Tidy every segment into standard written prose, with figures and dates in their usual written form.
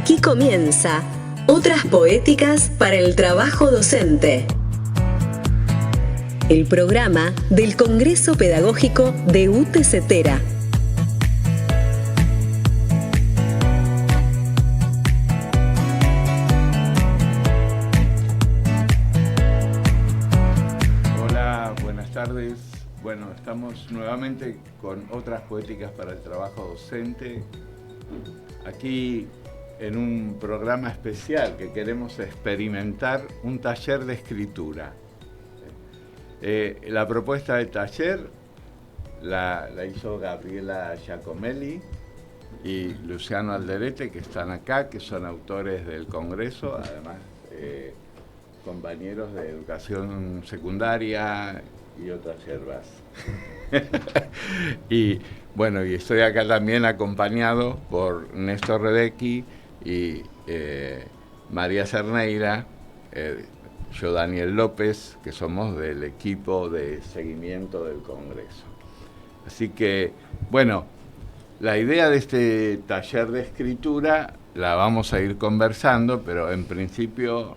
Aquí comienza Otras Poéticas para el Trabajo Docente. El programa del Congreso Pedagógico de UTE Cetera. Hola, buenas tardes. Bueno, estamos nuevamente con Otras Poéticas para el Trabajo Docente. Aquí en un programa especial que queremos experimentar un taller de escritura. La propuesta de taller la hizo Gabriela Giacomelli y Luciano Alderete, que están acá, que son autores del Congreso, además compañeros de educación secundaria y otras hierbas. Y bueno, y estoy acá también acompañado por Néstor Redecki y María Cerneira, yo Daniel López, que somos del equipo de seguimiento del Congreso. Así que, bueno, la idea de este taller de escritura la vamos a ir conversando, pero en principio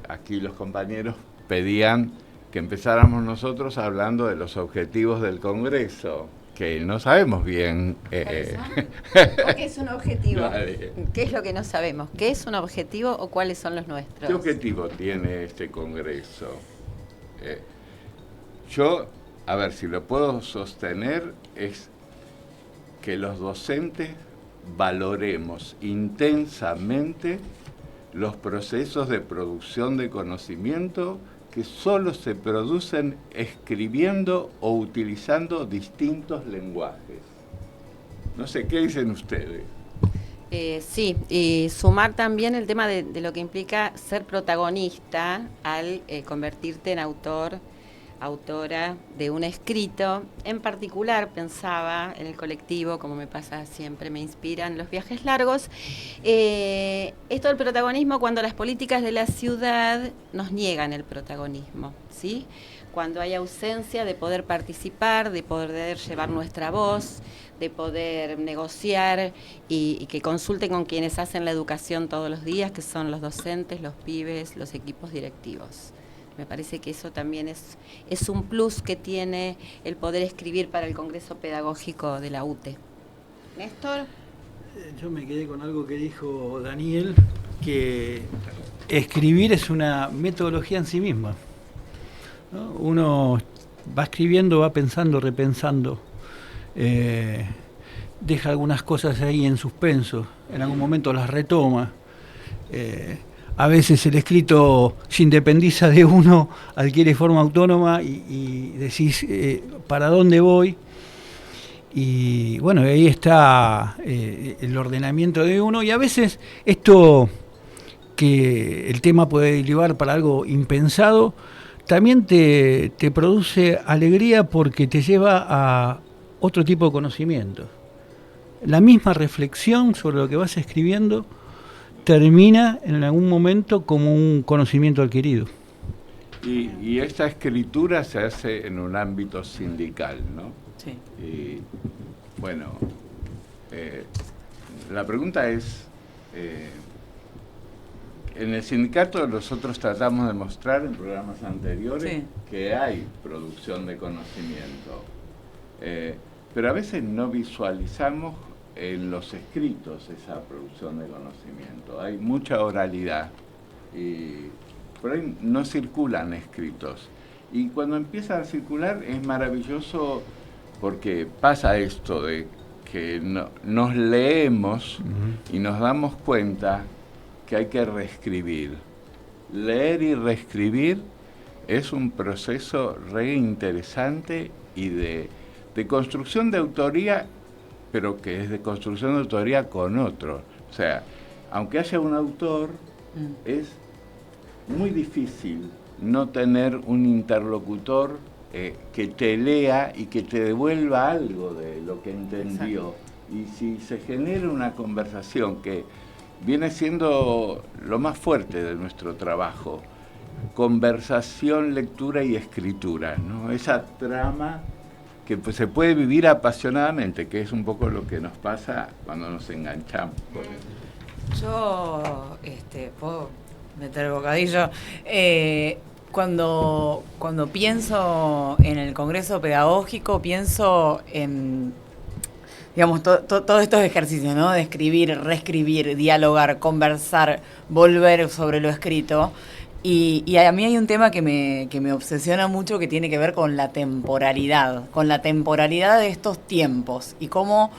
aquí los compañeros pedían que empezáramos nosotros hablando de los objetivos del Congreso, que no sabemos bien. ¿O qué es un objetivo? Vale. ¿Qué es lo que no sabemos? ¿Qué es un objetivo o cuáles son los nuestros? ¿Qué objetivo tiene este Congreso? Yo, a ver, si lo puedo sostener, es que los docentes valoremos intensamente los procesos de producción de conocimiento que solo se producen escribiendo o utilizando distintos lenguajes. No sé, ¿qué dicen ustedes? Sí, y sumar también el tema de lo que implica ser protagonista al convertirte en autora de un escrito. En particular, pensaba en el colectivo, como me pasa siempre, me inspiran los viajes largos. Esto del protagonismo cuando las políticas de la ciudad nos niegan el protagonismo, ¿sí? Cuando hay ausencia de poder participar, de poder llevar nuestra voz, de poder negociar y que consulten con quienes hacen la educación todos los días, que son los docentes, los pibes, los equipos directivos. Me parece que eso también es un plus que tiene el poder escribir para el Congreso Pedagógico de la UTE. ¿Néstor? Yo me quedé con algo que dijo Daniel, que escribir es una metodología en sí misma, ¿no? Uno va escribiendo, va pensando, repensando, deja algunas cosas ahí en suspenso, en algún momento las retoma. A veces el escrito se independiza de uno, adquiere forma autónoma y decís ¿para dónde voy? Y bueno, ahí está el ordenamiento de uno, y a veces esto, que el tema puede derivar para algo impensado, también te produce alegría porque te lleva a otro tipo de conocimiento. La misma reflexión sobre lo que vas escribiendo termina en algún momento como un conocimiento adquirido. Y esta escritura se hace en un ámbito sindical, ¿no? Sí. Y bueno, la pregunta es, en el sindicato nosotros tratamos de mostrar en programas anteriores que hay producción de conocimiento, pero a veces no visualizamos en los escritos esa producción de conocimiento. Hay mucha oralidad y por ahí no circulan escritos. Y cuando empiezan a circular es maravilloso porque pasa esto de que nos leemos y nos damos cuenta que hay que reescribir. Leer y reescribir es un proceso re interesante y de construcción de autoría, pero que es de construcción de autoría con otro. O sea, aunque haya un autor, es muy difícil no tener un interlocutor que te lea y que te devuelva algo de lo que entendió. Exacto. Y si se genera una conversación que viene siendo lo más fuerte de nuestro trabajo, conversación, lectura y escritura, ¿no? Esa trama que pues, se puede vivir apasionadamente, que es un poco lo que nos pasa cuando nos enganchamos. Yo, puedo meter el bocadillo. Cuando pienso en el Congreso Pedagógico, pienso en, digamos, todos estos ejercicios, ¿no? De escribir, reescribir, dialogar, conversar, volver sobre lo escrito. Y a mí hay un tema que me obsesiona mucho, que tiene que ver con la temporalidad de estos tiempos, y cómo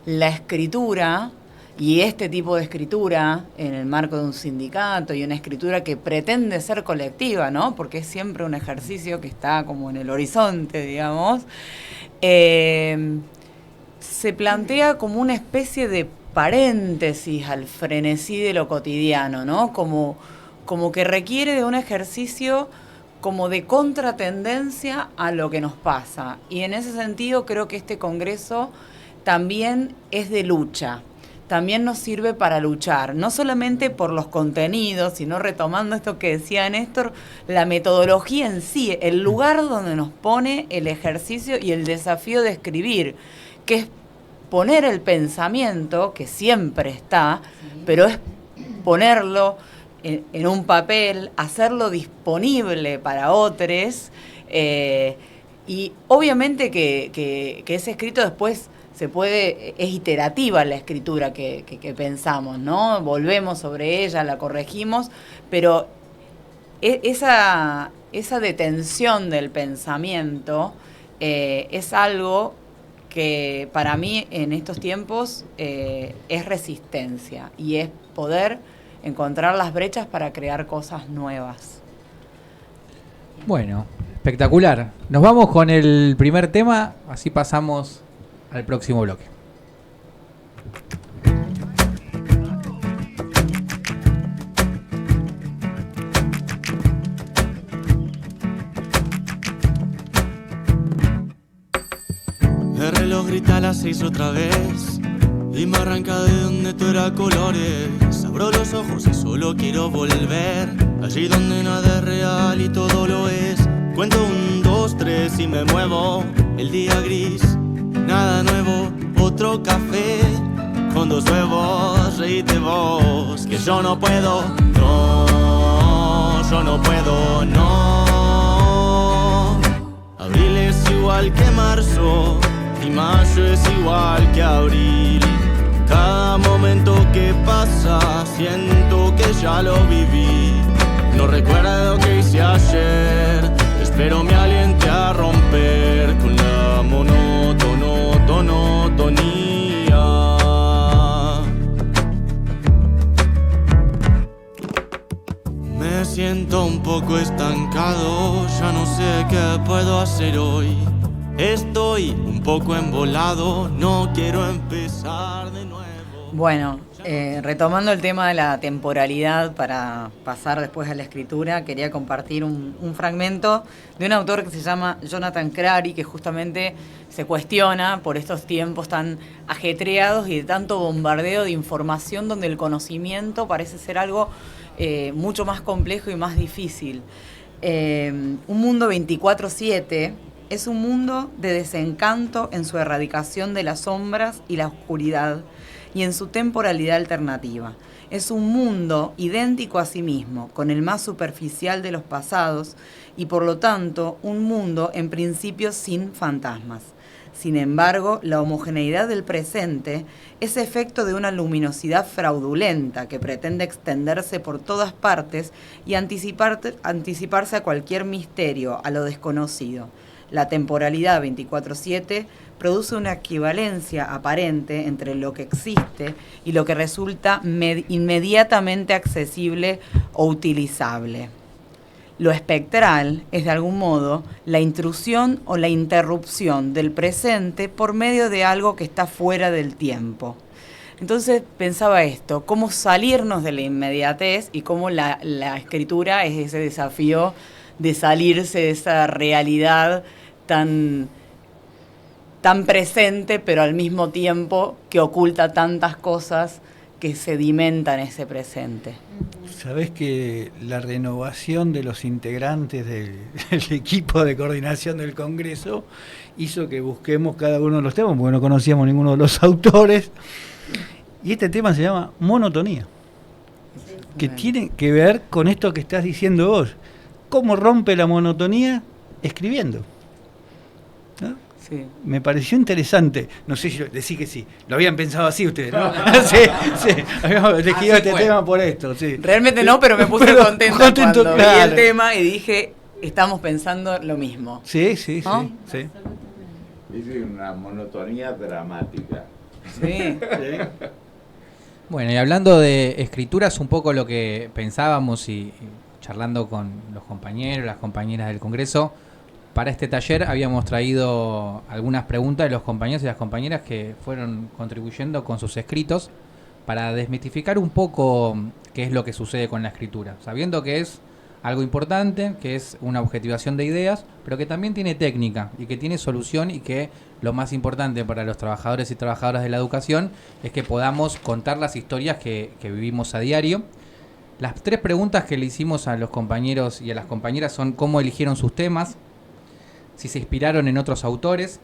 la escritura, y este tipo de escritura en el marco de un sindicato, y una escritura que pretende ser colectiva, ¿no? Porque es siempre un ejercicio que está como en el horizonte, digamos, se plantea como una especie de paréntesis al frenesí de lo cotidiano, ¿no? Como que requiere de un ejercicio como de contratendencia a lo que nos pasa. Y en ese sentido creo que este congreso también es de lucha, también nos sirve para luchar, no solamente por los contenidos, sino, retomando esto que decía Néstor, la metodología en sí, el lugar donde nos pone el ejercicio y el desafío de escribir, que es poner el pensamiento, que siempre está, pero es ponerlo en un papel, hacerlo disponible para otros, y obviamente que ese escrito después se puede, es iterativa la escritura que pensamos, ¿no? Volvemos sobre ella, la corregimos, pero esa detención del pensamiento es algo que para mí en estos tiempos es resistencia, y es poder encontrar las brechas para crear cosas nuevas. Bueno, espectacular. Nos vamos con el primer tema, así pasamos al próximo bloque. El reloj grita a las 6 otra vez y me arranca de donde todo era colores. Abro los ojos y solo quiero volver allí donde nada es real y todo lo es. Cuento 1, 2, 3 y me muevo. El día gris, nada nuevo. Otro café con 2 huevos. Reíte vos, que yo no puedo. No, yo no puedo, no. Abril es igual que marzo y mayo es igual que abril. Cada momento que pasa siento que ya lo viví. No recuerdo lo que hice ayer, espero me aliente a romper con la monotonía. Me siento un poco estancado, ya no sé qué puedo hacer hoy. Estoy un poco embolado, no quiero empezar de nuevo. Bueno, retomando el tema de la temporalidad para pasar después a la escritura, quería compartir un fragmento de un autor que se llama Jonathan Crary, que justamente se cuestiona por estos tiempos tan ajetreados y de tanto bombardeo de información, donde el conocimiento parece ser algo mucho más complejo y más difícil. Un mundo 24/7 es un mundo de desencanto en su erradicación de las sombras y la oscuridad, y en su temporalidad alternativa. Es un mundo idéntico a sí mismo, con el más superficial de los pasados, y por lo tanto un mundo en principio sin fantasmas. Sin embargo, la homogeneidad del presente es efecto de una luminosidad fraudulenta que pretende extenderse por todas partes y anticiparse a cualquier misterio, a lo desconocido. La temporalidad 24/7 produce una equivalencia aparente entre lo que existe y lo que resulta inmediatamente accesible o utilizable. Lo espectral es, de algún modo, la intrusión o la interrupción del presente por medio de algo que está fuera del tiempo. Entonces pensaba esto, cómo salirnos de la inmediatez y cómo la escritura es ese desafío de salirse de esa realidad tan presente, pero al mismo tiempo que oculta tantas cosas que sedimentan ese presente. Sabés que la renovación de los integrantes del equipo de coordinación del Congreso hizo que busquemos cada uno de los temas, porque no conocíamos ninguno de los autores, y este tema se llama monotonía. que tiene que ver con esto que estás diciendo vos. ¿Cómo rompe la monotonía escribiendo? ¿No? Sí. Me pareció interesante. No sé si decir que sí. Lo habían pensado así ustedes, ¿no? Sí, habíamos elegido este tema por esto. Sí. Realmente no, pero me puse contenta cuando vi el tema y dije, estamos pensando lo mismo. Sí, sí, ¿no? sí. Es una monotonía dramática. Sí. Bueno, y hablando de escrituras, un poco lo que pensábamos y charlando con los compañeros, las compañeras del Congreso, para este taller habíamos traído algunas preguntas de los compañeros y las compañeras que fueron contribuyendo con sus escritos para desmitificar un poco qué es lo que sucede con la escritura, sabiendo que es algo importante, que es una objetivación de ideas, pero que también tiene técnica y que tiene solución, y que lo más importante para los trabajadores y trabajadoras de la educación es que podamos contar las historias que vivimos a diario. Las 3 preguntas que le hicimos a los compañeros y a las compañeras son: ¿cómo eligieron sus temas? Si se inspiraron en otros autores,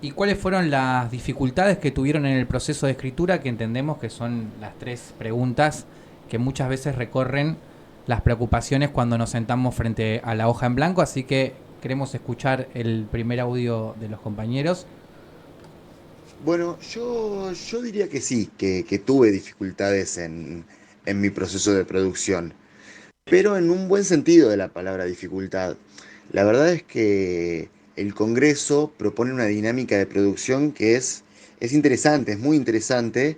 y cuáles fueron las dificultades que tuvieron en el proceso de escritura, que entendemos que son las 3 preguntas que muchas veces recorren las preocupaciones cuando nos sentamos frente a la hoja en blanco. Así que queremos escuchar el primer audio de los compañeros. Bueno, yo diría que sí, que tuve dificultades en mi proceso de producción, pero en un buen sentido de la palabra dificultad. La verdad es que el Congreso propone una dinámica de producción que es interesante, es muy interesante,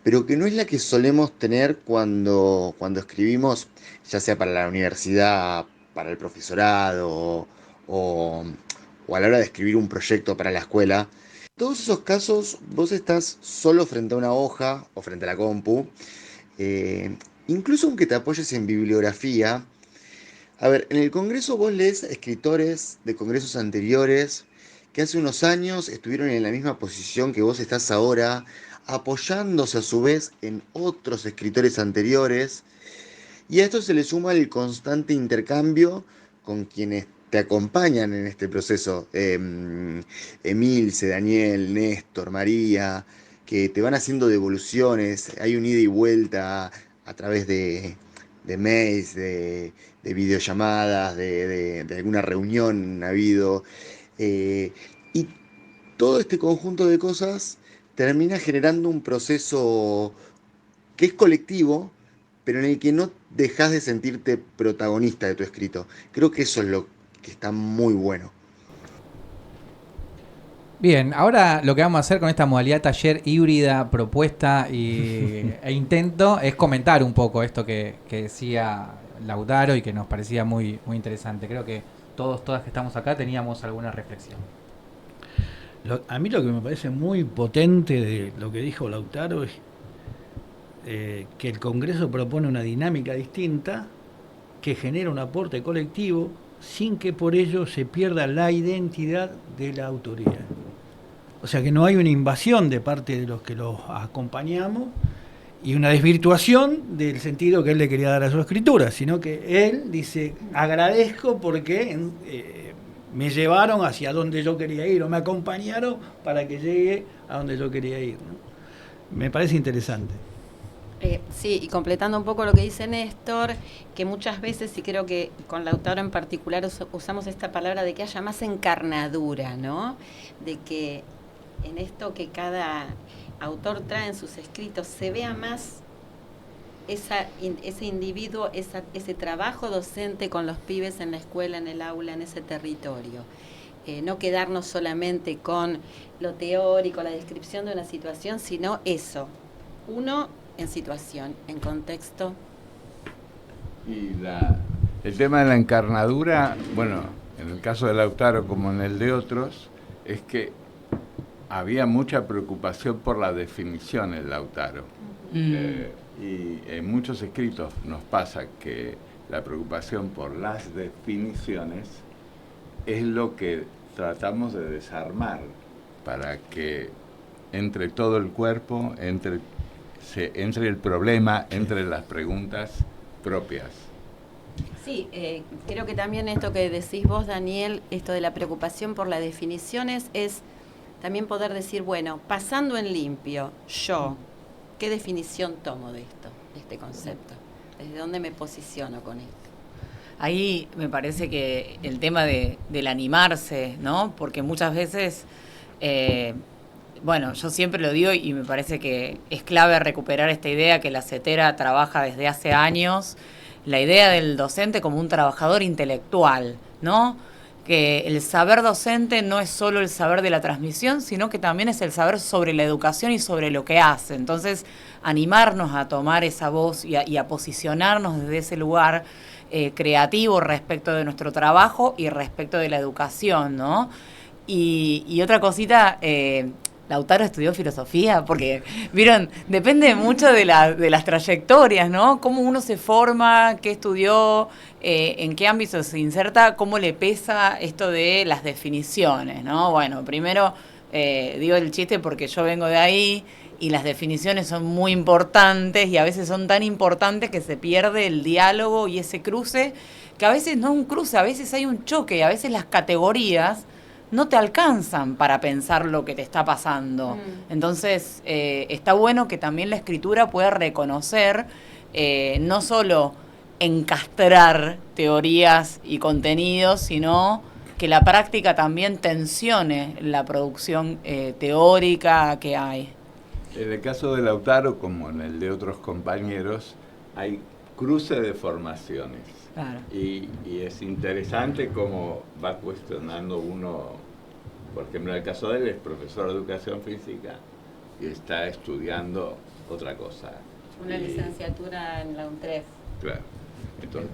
pero que no es la que solemos tener cuando escribimos, ya sea para la universidad, para el profesorado o a la hora de escribir un proyecto para la escuela. En todos esos casos vos estás solo frente a una hoja o frente a la compu, incluso aunque te apoyes en bibliografía. A ver, en el Congreso vos lees escritores de congresos anteriores que hace unos años estuvieron en la misma posición que vos estás ahora, apoyándose a su vez en otros escritores anteriores, y a esto se le suma el constante intercambio con quienes te acompañan en este proceso. Emilce, Daniel, Néstor, María, que te van haciendo devoluciones, hay un ida y vuelta a través de mails, de videollamadas, de alguna reunión ha habido, y todo este conjunto de cosas termina generando un proceso que es colectivo, pero en el que no dejas de sentirte protagonista de tu escrito. Creo que eso es lo que está muy bueno. Bien, ahora lo que vamos a hacer con esta modalidad taller híbrida, propuesta e intento es comentar un poco esto que decía Lautaro y que nos parecía muy, muy interesante. Creo que todas que estamos acá teníamos alguna reflexión. A mí lo que me parece muy potente de lo que dijo Lautaro es que el Congreso propone una dinámica distinta que genera un aporte colectivo sin que por ello se pierda la identidad de la autoría. O sea que no hay una invasión de parte de los que los acompañamos y una desvirtuación del sentido que él le quería dar a su escritura, sino que él dice, agradezco porque me llevaron hacia donde yo quería ir, o me acompañaron para que llegue a donde yo quería ir, ¿no? Me parece interesante. Sí, y completando un poco lo que dice Néstor, que muchas veces, y creo que con Lautaro en particular usamos esta palabra de que haya más encarnadura, ¿no? De que en esto que cada autor trae en sus escritos se vea más ese individuo, ese trabajo docente con los pibes en la escuela, en el aula, en ese territorio. No quedarnos solamente con lo teórico, la descripción de una situación, sino eso, uno en situación, en contexto. Y el tema de la encarnadura, bueno, en el caso de Lautaro como en el de otros, es que había mucha preocupación por la definición en Lautaro. Y en muchos escritos nos pasa que la preocupación por las definiciones es lo que tratamos de desarmar para que entre todo el cuerpo, entre el problema, entre las preguntas propias. Sí, creo que también esto que decís vos, Daniel, esto de la preocupación por las definiciones, es también poder decir, bueno, pasando en limpio, yo, ¿qué definición tomo de esto, de este concepto? ¿Desde dónde me posiciono con esto? Ahí me parece que el tema del animarse, ¿no? Porque muchas veces, bueno, yo siempre lo digo y me parece que es clave recuperar esta idea que la CETERA trabaja desde hace años, la idea del docente como un trabajador intelectual, ¿no? Que el saber docente no es solo el saber de la transmisión, sino que también es el saber sobre la educación y sobre lo que hace. Entonces, animarnos a tomar esa voz y a posicionarnos desde ese lugar creativo respecto de nuestro trabajo y respecto de la educación, ¿no? Y otra cosita, Lautaro estudió filosofía, porque, vieron, depende mucho de las trayectorias, ¿no? Cómo uno se forma, qué estudió, en qué ámbito se inserta, cómo le pesa esto de las definiciones, ¿no? Bueno, primero digo el chiste porque yo vengo de ahí y las definiciones son muy importantes y a veces son tan importantes que se pierde el diálogo y ese cruce, que a veces no es un cruce, a veces hay un choque, a veces las categorías no te alcanzan para pensar lo que te está pasando. Entonces, está bueno que también la escritura pueda reconocer, no solo encastrar teorías y contenidos, sino que la práctica también tensione la producción teórica que hay. En el caso de Lautaro, como en el de otros compañeros, hay cruce de formaciones. Claro. Y es interesante cómo va cuestionando uno, por ejemplo, en el caso de él es profesor de educación física y está estudiando otra cosa. Una licenciatura en la UNTREF. Claro. Entonces,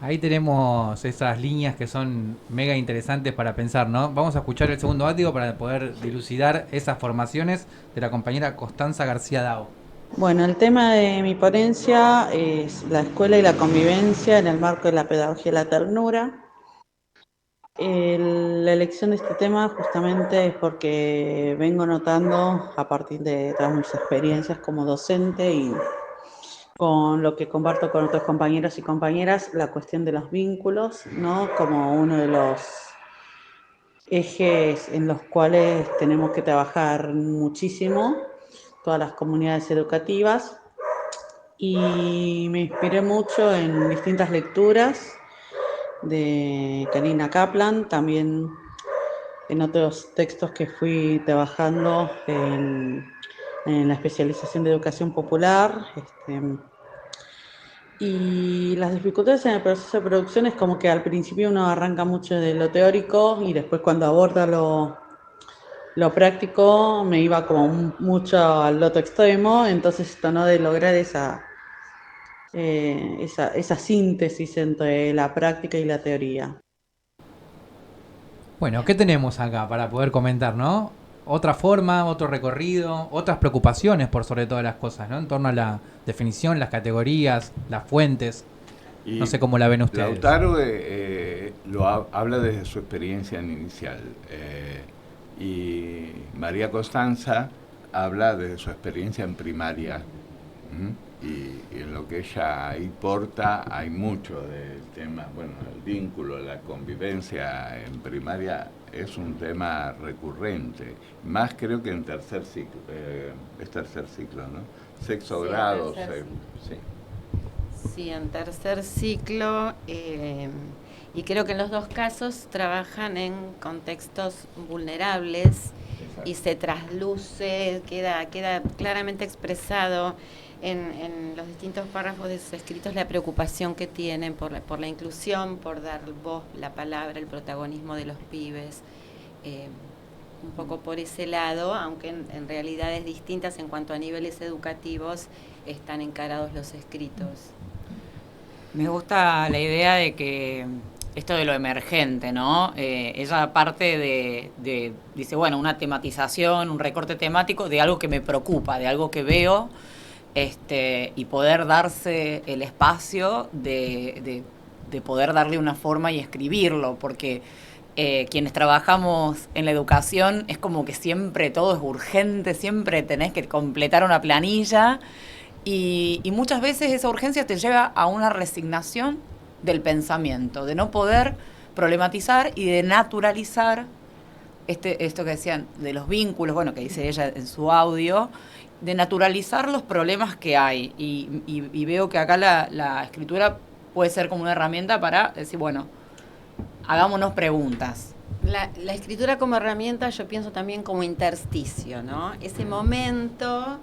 ahí tenemos esas líneas que son mega interesantes para pensar, ¿no? Vamos a escuchar el segundo audio para poder dilucidar esas formaciones de la compañera Constanza García Dao. Bueno, el tema de mi ponencia es la escuela y la convivencia en el marco de la pedagogía de la ternura. La elección de este tema justamente es porque vengo notando a partir de todas mis experiencias como docente y con lo que comparto con otros compañeros y compañeras, la cuestión de los vínculos, ¿no? Como uno de los ejes en los cuales tenemos que trabajar muchísimo, todas las comunidades educativas, y me inspiré mucho en distintas lecturas de Karina Kaplan, también en otros textos que fui trabajando en la especialización de educación popular, y las dificultades en el proceso de producción es como que al principio uno arranca mucho de lo teórico y después cuando aborda lo práctico me iba como mucho al otro extremo, entonces esto no de lograr esa síntesis entre la práctica y la teoría. Bueno, ¿qué tenemos acá para poder comentar, no? Otra forma, otro recorrido, otras preocupaciones por sobre todas las cosas, ¿no? En torno a la definición, las categorías, las fuentes. Y no sé cómo la ven ustedes. Lautaro habla desde su experiencia inicial y María Constanza habla desde su experiencia en primaria. Y en lo que ella ahí porta hay mucho del tema, bueno, el vínculo, la convivencia en primaria es un tema recurrente, más creo que en tercer ciclo, es tercer ciclo, ¿no? Sexto grado, sí, en tercer ciclo, y creo que en los dos casos trabajan en contextos vulnerables. Exacto. Y se trasluce, queda claramente expresado en los distintos párrafos de sus escritos la preocupación que tienen por la inclusión, por dar voz, la palabra, el protagonismo de los pibes, un poco por ese lado, aunque en realidades distintas en cuanto a niveles educativos están encarados los escritos. Me gusta la idea de que esto de lo emergente, ¿no? Ella parte dice, bueno, una tematización, un recorte temático de algo que me preocupa, de algo que veo, y poder darse el espacio de poder darle una forma y escribirlo, porque quienes trabajamos en la educación es como que siempre todo es urgente, siempre tenés que completar una planilla, y muchas veces esa urgencia te lleva a una resignación del pensamiento, de no poder problematizar y de naturalizar esto que decían de los vínculos, bueno, que dice ella en su audio, naturalizar los problemas que hay. Y veo que acá la escritura puede ser como una herramienta para decir, bueno, hagámonos preguntas. La escritura como herramienta yo pienso también como intersticio, ¿no? Ese momento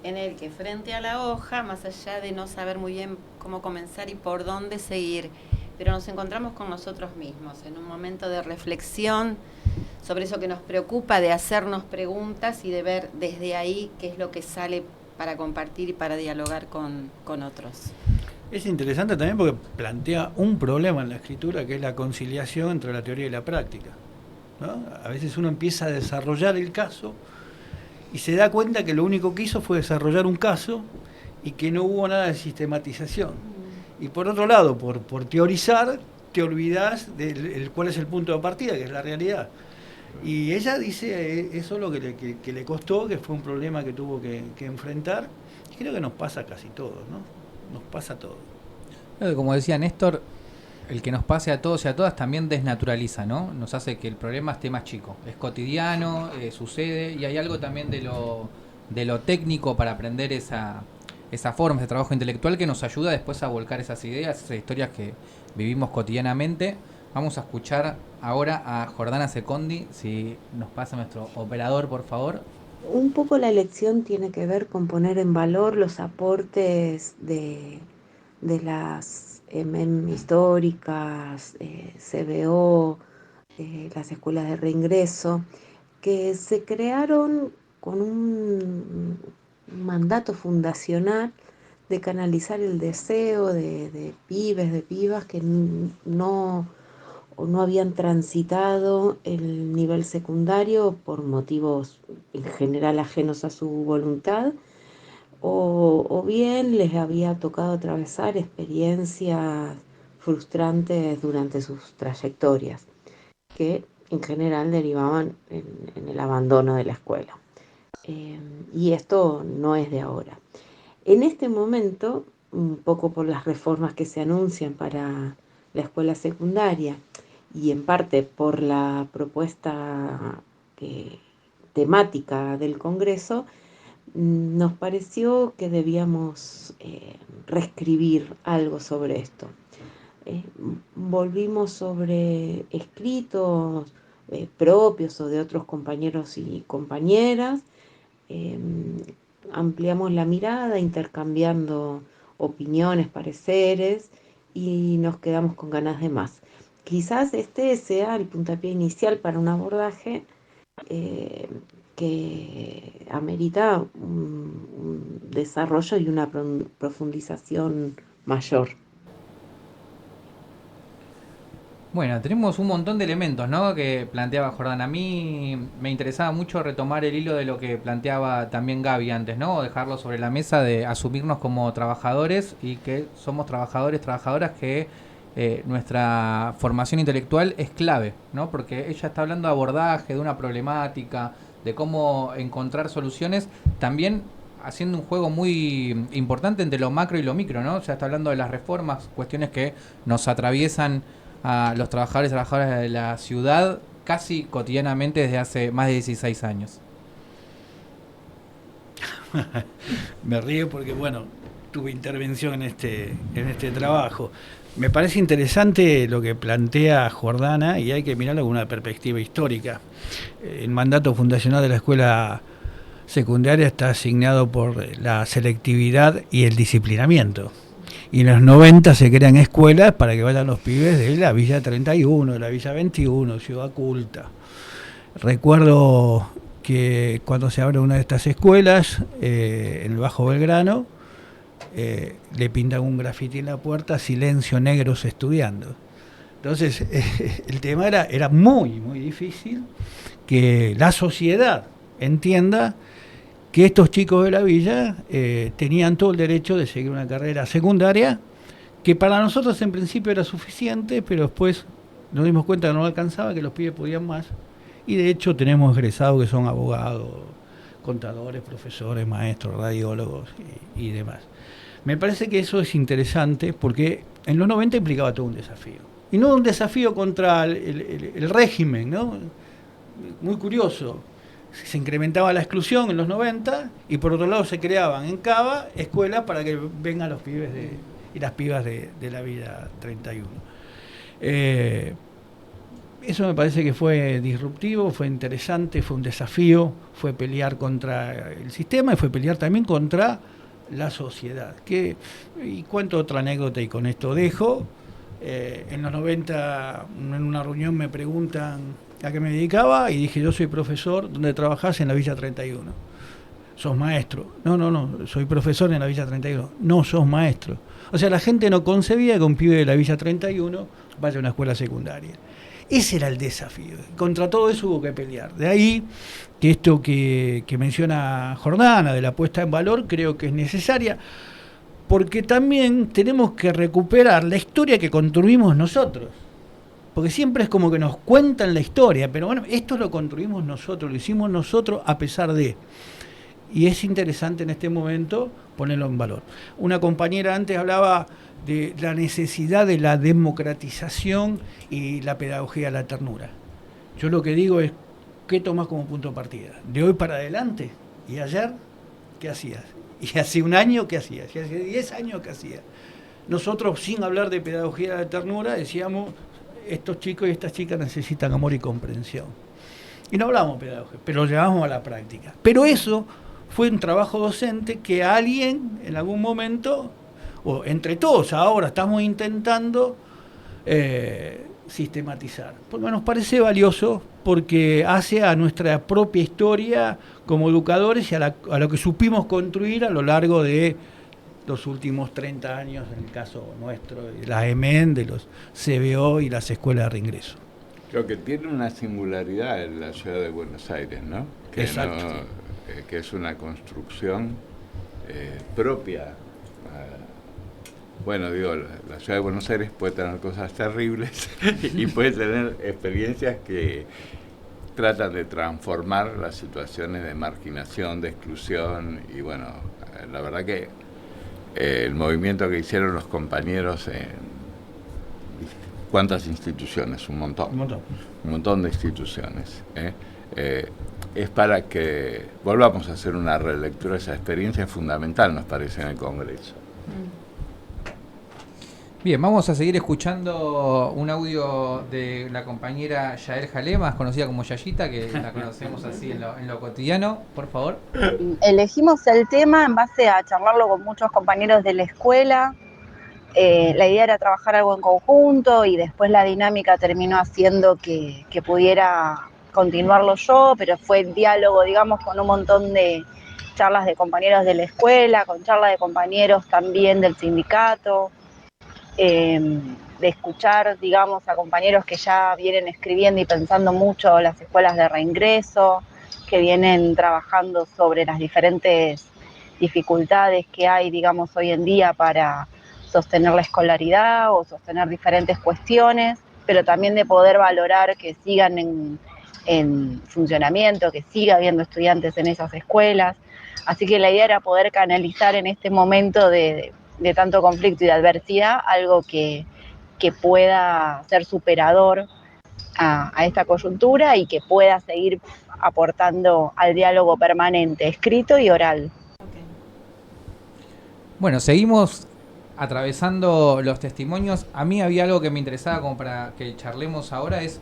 en el que frente a la hoja, más allá de no saber muy bien cómo comenzar y por dónde seguir, pero nos encontramos con nosotros mismos, en un momento de reflexión sobre eso que nos preocupa, de hacernos preguntas y de ver desde ahí qué es lo que sale para compartir y para dialogar con otros. Es interesante también porque plantea un problema en la escritura, que es la conciliación entre la teoría y la práctica, ¿no? A veces uno empieza a desarrollar el caso y se da cuenta que lo único que hizo fue desarrollar un caso y que no hubo nada de sistematización. Y por otro lado, por teorizar, te olvidás de cuál es el punto de partida, que es la realidad. Y ella dice eso es lo que le costó, que fue un problema que tuvo que enfrentar. Y creo que nos pasa a casi todos, ¿no? Nos pasa a todos. Como decía Néstor, el que nos pase a todos y a todas también desnaturaliza, ¿no? Nos hace que el problema esté más chico. Es cotidiano, sucede, y hay algo también de lo técnico para aprender esa forma, ese trabajo intelectual que nos ayuda después a volcar esas ideas, esas historias que vivimos cotidianamente. Vamos a escuchar ahora a Jordana Secondi, si nos pasa nuestro operador, por favor. Un poco la lección tiene que ver con poner en valor los aportes de las históricas, CBO, las escuelas de reingreso, que se crearon con un mandato fundacional de canalizar el deseo de pibes, de pibas que no habían transitado el nivel secundario por motivos en general ajenos a su voluntad, o bien les había tocado atravesar experiencias frustrantes durante sus trayectorias, que en general derivaban en el abandono de la escuela. Y esto no es de ahora. En este momento, un poco por las reformas que se anuncian para la escuela secundaria y en parte por la propuesta temática del Congreso, nos pareció que debíamos reescribir algo sobre esto. Volvimos sobre escritos propios o de otros compañeros y compañeras, ampliamos la mirada, intercambiando opiniones, pareceres, y nos quedamos con ganas de más. Quizás este sea el puntapié inicial para un abordaje que amerita un desarrollo y una profundización mayor. Bueno, tenemos un montón de elementos, ¿no?, que planteaba Jordana. A mí me interesaba mucho retomar el hilo de lo que planteaba también Gaby antes, ¿no?, dejarlo sobre la mesa, de asumirnos como trabajadores y que somos trabajadores, trabajadoras, que nuestra formación intelectual es clave, ¿no?, porque ella está hablando de abordaje, de una problemática, de cómo encontrar soluciones, también haciendo un juego muy importante entre lo macro y lo micro, ¿no? O sea, está hablando de las reformas, cuestiones que nos atraviesan a los trabajadores y trabajadoras de la ciudad casi cotidianamente desde hace más de 16 años. Me río porque, bueno, tuve intervención en este trabajo. Me parece interesante lo que plantea Jordana y hay que mirarlo con una perspectiva histórica. El mandato fundacional de la escuela secundaria está asignado por la selectividad y el disciplinamiento. Y en los 90 se crean escuelas para que vayan los pibes de la Villa 31, de la Villa 21, Ciudad Culta. Recuerdo que cuando se abre una de estas escuelas, en el Bajo Belgrano, le pintan un grafiti en la puerta: silencio, negros estudiando. Entonces, el tema era muy, muy difícil que la sociedad entienda que estos chicos de la villa tenían todo el derecho de seguir una carrera secundaria, que para nosotros en principio era suficiente, pero después nos dimos cuenta que no alcanzaba, que los pibes podían más, y de hecho tenemos egresados que son abogados, contadores, profesores, maestros, radiólogos y demás. Me parece que eso es interesante porque en los 90 implicaba todo un desafío, y no un desafío contra el régimen, ¿no? Muy curioso. se incrementaba la exclusión en los 90 y por otro lado se creaban en Cava escuelas para que vengan los pibes y las pibas de la Villa 31. Eso me parece que fue disruptivo, fue interesante, fue un desafío, fue pelear contra el sistema y fue pelear también contra la sociedad. Y cuento otra anécdota y con esto dejo. En los 90, en una reunión me preguntan a qué me dedicaba y dije, yo soy profesor. ¿Dónde trabajás? En la Villa 31. ¿Sos maestro? No, soy profesor en la Villa 31. No, sos maestro. O sea, la gente no concebía que un pibe de la Villa 31 vaya a una escuela secundaria. Ese era el desafío. Contra todo eso hubo que pelear. De ahí que esto que menciona Jordana, de la puesta en valor, creo que es necesaria, porque también tenemos que recuperar la historia que construimos nosotros. Porque siempre es como que nos cuentan la historia, pero bueno, esto lo construimos nosotros, lo hicimos nosotros a pesar de. Y es interesante en este momento ponerlo en valor. Una compañera antes hablaba de la necesidad de la democratización y la pedagogía de la ternura. Yo lo que digo es, ¿qué tomás como punto de partida? De hoy para adelante. ¿Y ayer qué hacías? ¿Y hace un año qué hacías? ¿Y hace 10 años qué hacías? Nosotros, sin hablar de pedagogía de la ternura, decíamos, estos chicos y estas chicas necesitan amor y comprensión. Y no hablamos de pedagogía, pero lo llevamos a la práctica. Pero eso fue un trabajo docente que alguien en algún momento, o entre todos ahora estamos intentando sistematizar, porque nos parece valioso, porque hace a nuestra propia historia como educadores y a lo que supimos construir a lo largo de los últimos 30 años, en el caso nuestro, de la EMEN, de los CBO y las escuelas de reingreso. Lo que tiene una singularidad en la ciudad de Buenos Aires, ¿no? Exacto. Que es una construcción propia. Bueno, digo, la ciudad de Buenos Aires puede tener cosas terribles y puede tener experiencias que tratan de transformar las situaciones de marginación, de exclusión, y bueno, la verdad que el movimiento que hicieron los compañeros en ¿cuántas instituciones? Un montón. Un montón de instituciones. Es para que volvamos a hacer una relectura de esa experiencia fundamental, nos parece, en el Congreso. Bien, vamos a seguir escuchando un audio de la compañera Yael Jalé, más conocida como Yayita, que la conocemos así en lo cotidiano. Por favor. Elegimos el tema en base a charlarlo con muchos compañeros de la escuela. La idea era trabajar algo en conjunto y después la dinámica terminó haciendo que pudiera continuarlo yo, pero fue el diálogo, digamos, con un montón de charlas de compañeros de la escuela, con charlas de compañeros también del sindicato, de escuchar, digamos, a compañeros que ya vienen escribiendo y pensando mucho las escuelas de reingreso, que vienen trabajando sobre las diferentes dificultades que hay, digamos, hoy en día para sostener la escolaridad o sostener diferentes cuestiones, pero también de poder valorar que sigan en funcionamiento, que siga habiendo estudiantes en esas escuelas. Así que la idea era poder canalizar en este momento de tanto conflicto y de adversidad algo que pueda ser superador a esta coyuntura y que pueda seguir aportando al diálogo permanente, escrito y oral. Bueno, seguimos atravesando los testimonios. A mí había algo que me interesaba como para que charlemos ahora, es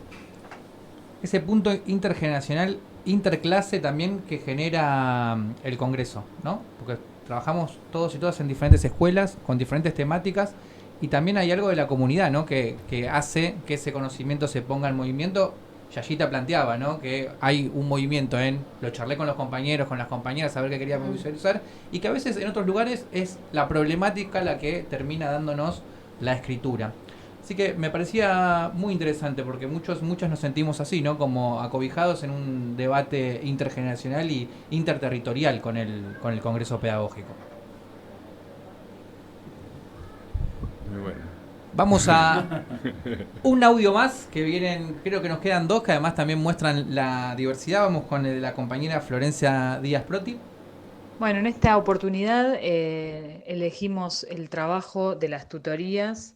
ese punto intergeneracional, interclase también que genera el Congreso, ¿no? Porque trabajamos todos y todas en diferentes escuelas, con diferentes temáticas, y también hay algo de la comunidad, ¿no? Que hace que ese conocimiento se ponga en movimiento. Yayita planteaba, ¿no? Que hay un movimiento lo charlé con los compañeros, con las compañeras, a ver qué queríamos visualizar, y que a veces en otros lugares es la problemática la que termina dándonos la escritura. Así que me parecía muy interesante porque muchos nos sentimos así, ¿no? Como acobijados en un debate intergeneracional y interterritorial con el Congreso Pedagógico. Muy bueno. Vamos a un audio más que vienen, creo que nos quedan dos, que además también muestran la diversidad. Vamos con el de la compañera Florencia Díaz Proti. Bueno, en esta oportunidad elegimos el trabajo de las tutorías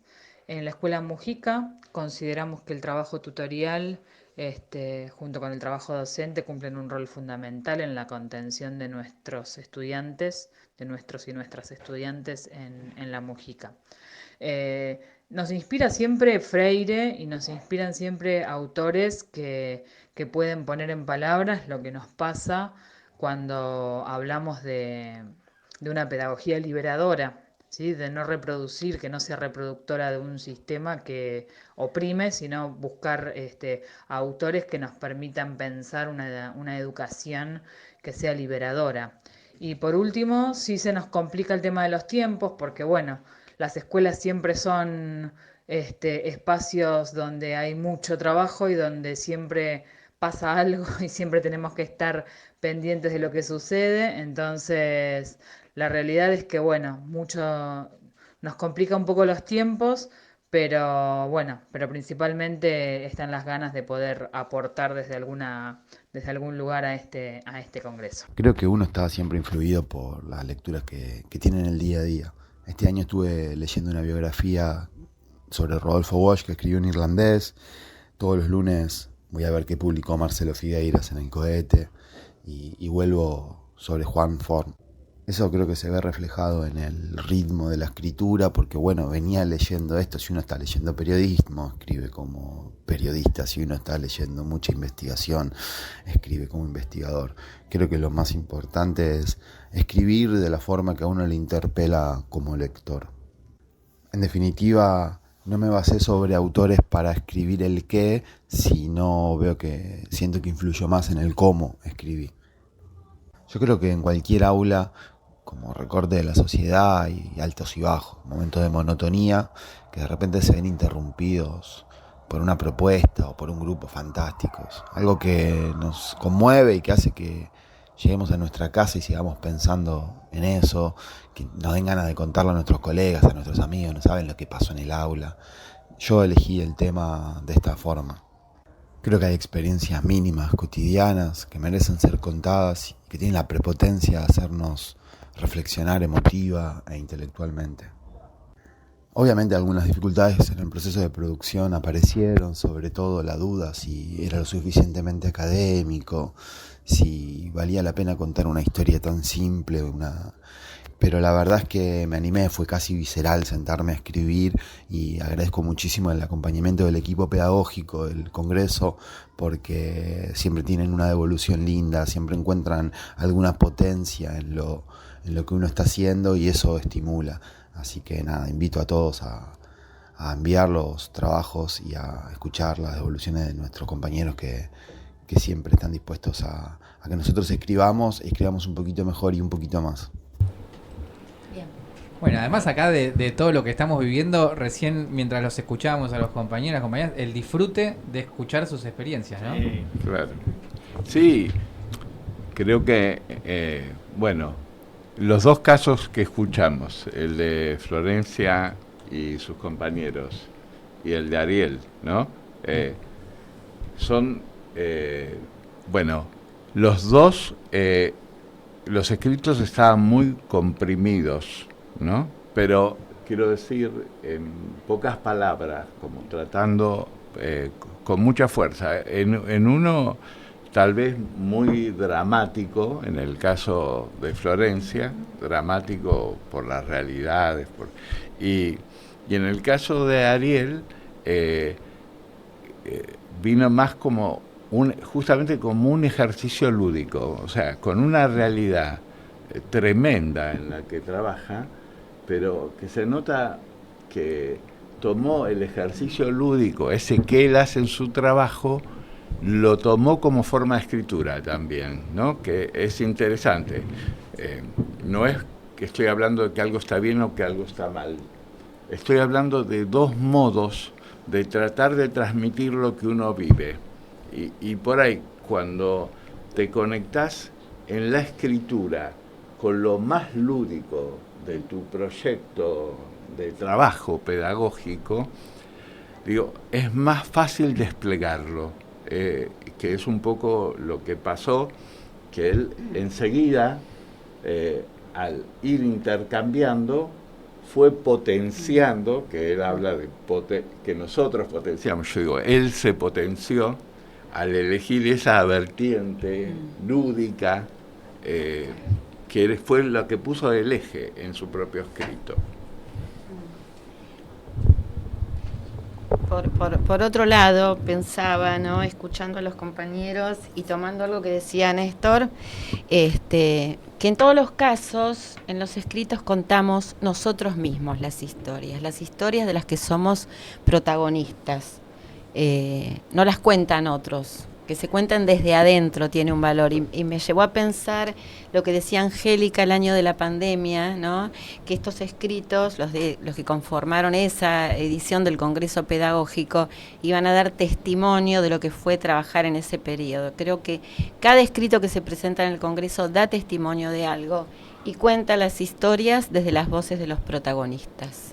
en la Escuela Mujica. Consideramos que el trabajo tutorial junto con el trabajo docente, cumplen un rol fundamental en la contención de nuestros estudiantes, de nuestros y nuestras estudiantes en la Mujica. Nos inspira siempre Freire y nos inspiran siempre autores que pueden poner en palabras lo que nos pasa cuando hablamos de una pedagogía liberadora, ¿sí? De no reproducir, que no sea reproductora de un sistema que oprime, sino buscar autores que nos permitan pensar una educación que sea liberadora. Y por último, sí se nos complica el tema de los tiempos, porque bueno, las escuelas siempre son espacios donde hay mucho trabajo y donde siempre pasa algo y siempre tenemos que estar pendientes de lo que sucede. Entonces, la realidad es que, bueno, mucho nos complica un poco los tiempos, pero bueno, pero principalmente están las ganas de poder aportar desde algún lugar a este congreso. Creo que uno está siempre influido por las lecturas que tiene en el día a día. Este año estuve leyendo una biografía sobre Rodolfo Walsh que escribió en irlandés. Todos los lunes voy a ver qué publicó Marcelo Figueiras en El Cohete y vuelvo sobre Juan Forn. Eso creo que se ve reflejado en el ritmo de la escritura, porque bueno, venía leyendo esto. Si uno está leyendo periodismo, escribe como periodista. Si uno está leyendo mucha investigación, escribe como investigador. Creo que lo más importante es escribir de la forma que a uno le interpela como lector. En definitiva, no me basé sobre autores para escribir el qué, sino siento que influyó más en el cómo escribí. Yo creo que en cualquier aula, como recorte de la sociedad, hay altos y bajos, momentos de monotonía que de repente se ven interrumpidos por una propuesta o por un grupo fantásticos. Algo que nos conmueve y que hace que lleguemos a nuestra casa y sigamos pensando en eso, que nos den ganas de contarlo a nuestros colegas, a nuestros amigos, no saben lo que pasó en el aula. Yo elegí el tema de esta forma. Creo que hay experiencias mínimas, cotidianas, que merecen ser contadas y que tienen la prepotencia de hacernos reflexionar emotiva e intelectualmente. Obviamente algunas dificultades en el proceso de producción aparecieron, sobre todo la duda si era lo suficientemente académico, si valía la pena contar una historia tan simple, pero la verdad es que me animé, fue casi visceral sentarme a escribir y agradezco muchísimo el acompañamiento del equipo pedagógico del Congreso, porque siempre tienen una devolución linda, siempre encuentran alguna potencia en lo que uno está haciendo y eso estimula. Así que nada, invito a todos a enviar los trabajos y a escuchar las devoluciones de nuestros compañeros que siempre están dispuestos a que nosotros escribamos un poquito mejor y un poquito más. Bueno, además acá de todo lo que estamos viviendo, recién mientras los escuchábamos a los compañeros, compañeras, el disfrute de escuchar sus experiencias, ¿no? Sí, claro. Sí, creo que, los dos casos que escuchamos, el de Florencia y sus compañeros y el de Ariel, ¿no? Son, los dos, los escritos estaban muy comprimidos, ¿no? Pero quiero decir, en pocas palabras, como tratando con mucha fuerza. En uno, tal vez muy dramático, en el caso de Florencia, dramático por las realidades, y en el caso de Ariel, vino más como justamente como un ejercicio lúdico, o sea, con una realidad tremenda en la que trabaja, pero que se nota que tomó el ejercicio lúdico, ese que él hace en su trabajo, lo tomó como forma de escritura también, ¿no? Que es interesante. No es que estoy hablando de que algo está bien o que algo está mal. Estoy hablando de dos modos de tratar de transmitir lo que uno vive. Y por ahí, cuando te conectás en la escritura con lo más lúdico de tu proyecto de trabajo pedagógico, digo, es más fácil desplegarlo, que es un poco lo que pasó, que él enseguida, al ir intercambiando, fue potenciando, que él habla de que nosotros potenciamos, yo digo, él se potenció al elegir esa vertiente lúdica, que fue lo que puso el eje en su propio escrito. Por otro lado, pensaba, ¿no?, escuchando a los compañeros y tomando algo que decía Néstor, que en todos los casos, en los escritos contamos nosotros mismos las historias de las que somos protagonistas. No las cuentan otros, que se cuentan desde adentro tiene un valor, y me llevó a pensar lo que decía Angélica el año de la pandemia, ¿no?, que estos escritos, los que conformaron esa edición del Congreso Pedagógico, iban a dar testimonio de lo que fue trabajar en ese periodo. Creo que cada escrito que se presenta en el Congreso da testimonio de algo y cuenta las historias desde las voces de los protagonistas.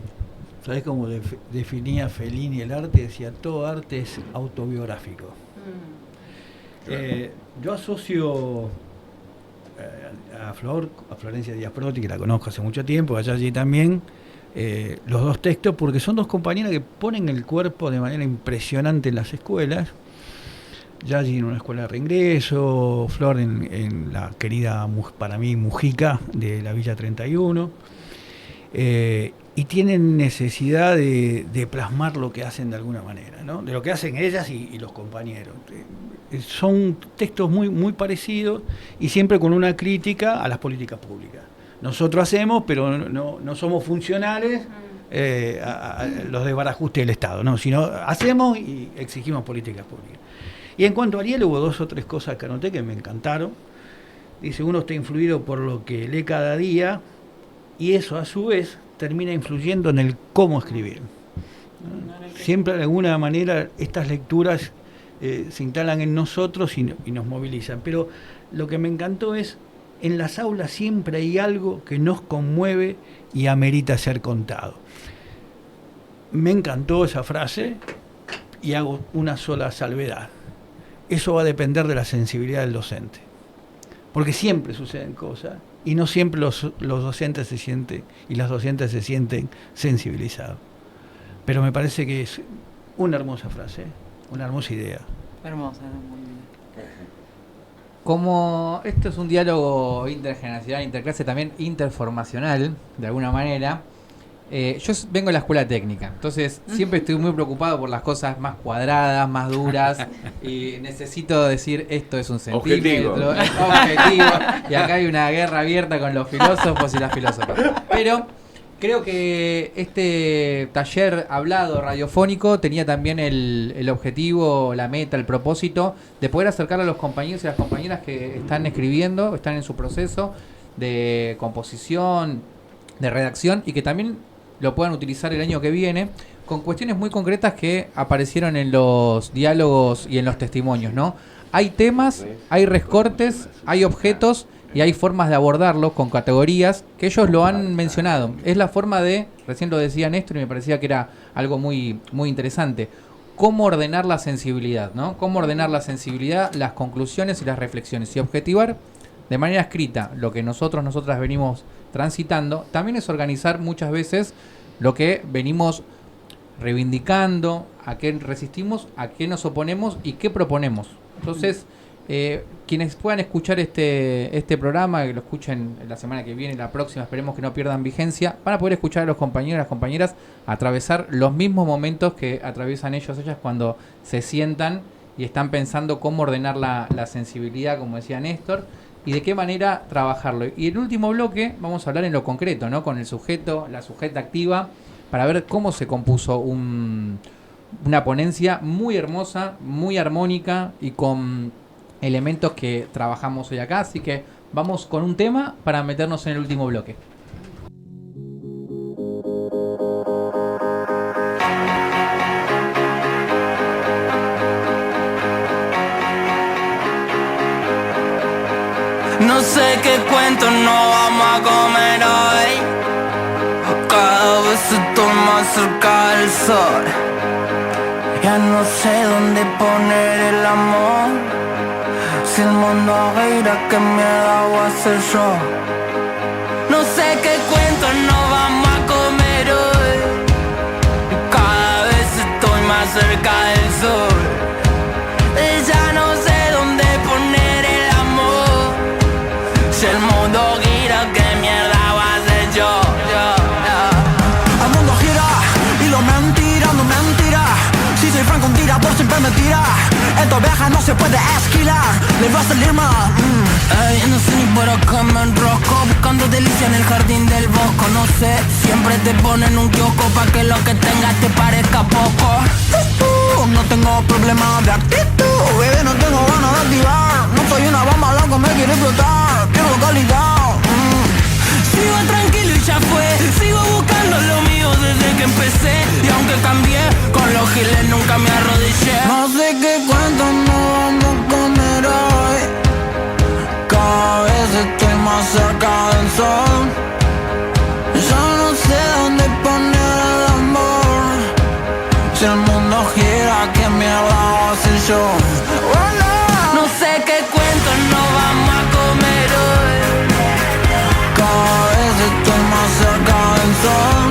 ¿Sabés cómo definía Fellini el arte? Decía, todo arte es autobiográfico. Yo asocio a Florencia Díaz Protti, que la conozco hace mucho tiempo, allí también, los dos textos, porque son dos compañeras que ponen el cuerpo de manera impresionante en las escuelas. Yagi en una escuela de reingreso, Flor en la querida, para mí, Mujica, de la Villa 31, y tienen necesidad de plasmar lo que hacen de alguna manera, ¿no?, de lo que hacen ellas y los compañeros. Son textos muy, muy parecidos y siempre con una crítica a las políticas públicas. Nosotros hacemos, pero no somos funcionales a los desbarajustes del Estado, ¿no?, sino hacemos y exigimos políticas públicas. Y en cuanto a Ariel, hubo 2 o 3 cosas que anoté que me encantaron. Dice, uno está influido por lo que lee cada día y eso a su vez termina influyendo en el cómo escribir. Siempre de alguna manera estas lecturas se instalan en nosotros y nos movilizan. Pero lo que me encantó es, en las aulas siempre hay algo que nos conmueve y amerita ser contado. Me encantó esa frase y hago una sola salvedad. Eso va a depender de la sensibilidad del docente. Porque siempre suceden cosas y no siempre los docentes se sienten y las docentes se sienten sensibilizados. Pero me parece que es una hermosa frase, una hermosa idea. Hermosa. Como esto es un diálogo intergeneracional, interclase, también interformacional, de alguna manera, yo vengo de la escuela técnica, entonces siempre estoy muy preocupado por las cosas más cuadradas, más duras, y necesito decir esto es un centímetro, objetivo, y acá hay una guerra abierta con los filósofos y las filósofas. Pero creo que este taller hablado radiofónico tenía también el objetivo, la meta, el propósito de poder acercar a los compañeros y las compañeras que están escribiendo, están en su proceso de composición, de redacción, y que también lo puedan utilizar el año que viene con cuestiones muy concretas que aparecieron en los diálogos y en los testimonios, ¿no? Hay temas, hay recortes, hay objetos y hay formas de abordarlos con categorías que ellos lo han mencionado. Es la forma de, recién lo decía Néstor y me parecía que era algo muy, muy interesante, cómo ordenar la sensibilidad, ¿no? Cómo ordenar la sensibilidad, las conclusiones y las reflexiones, y objetivar de manera escrita lo que nosotras venimos transitando. También es organizar muchas veces lo que venimos reivindicando, a qué resistimos, a qué nos oponemos y qué proponemos. Entonces, quienes puedan escuchar este programa, que lo escuchen la semana que viene, la próxima, esperemos que no pierdan vigencia, van a poder escuchar a los compañeros y las compañeras atravesar los mismos momentos que atraviesan ellas cuando se sientan y están pensando cómo ordenar la sensibilidad, como decía Néstor, y de qué manera trabajarlo. Y el último bloque vamos a hablar en lo concreto, ¿no?, con el sujeto, la sujeta activa, para ver cómo se compuso una ponencia muy hermosa, muy armónica y con elementos que trabajamos hoy acá. Así que vamos con un tema para meternos en el último bloque. No sé qué cuento no vamos a comer hoy. Cada vez estoy más cerca del sol. Ya no sé dónde poner el amor. Si el mundo gira, ¿qué miedo voy a hacer yo? No sé qué cuento no vamos a comer hoy. Cada vez estoy más cerca del sol. Ya no mundo gira, ¿qué mierda va a hacer yo? El mundo gira y lo mentira, no mentira. Si soy franco, un tira por siempre me tira. Esto viaja, no se puede esquilar. Le va a salir mal. Ey, no sé ni por acá me enrosco, buscando delicia en el jardín del bosco. No sé, siempre te ponen un kiosco pa' que lo que tengas te parezca poco. No tengo problema de actitud, bebé, no tengo ganas de activar. No soy una bomba loca, me quiere explotar. Quiero calidad. Sigo tranquilo y ya fue. Sigo buscando lo mío desde que empecé. Y aunque cambié, con los giles nunca me arrodillé. No sé qué cuento no vamos a comer hoy. Cada vez estoy más cerca del sol. Ya no sé dónde poner el amor. Si el mundo gira, ¿qué mierda va a hacer yo? Oh, no. No sé qué cuento no vamos a comer hoy. Cada vez estoy más cerca del sol.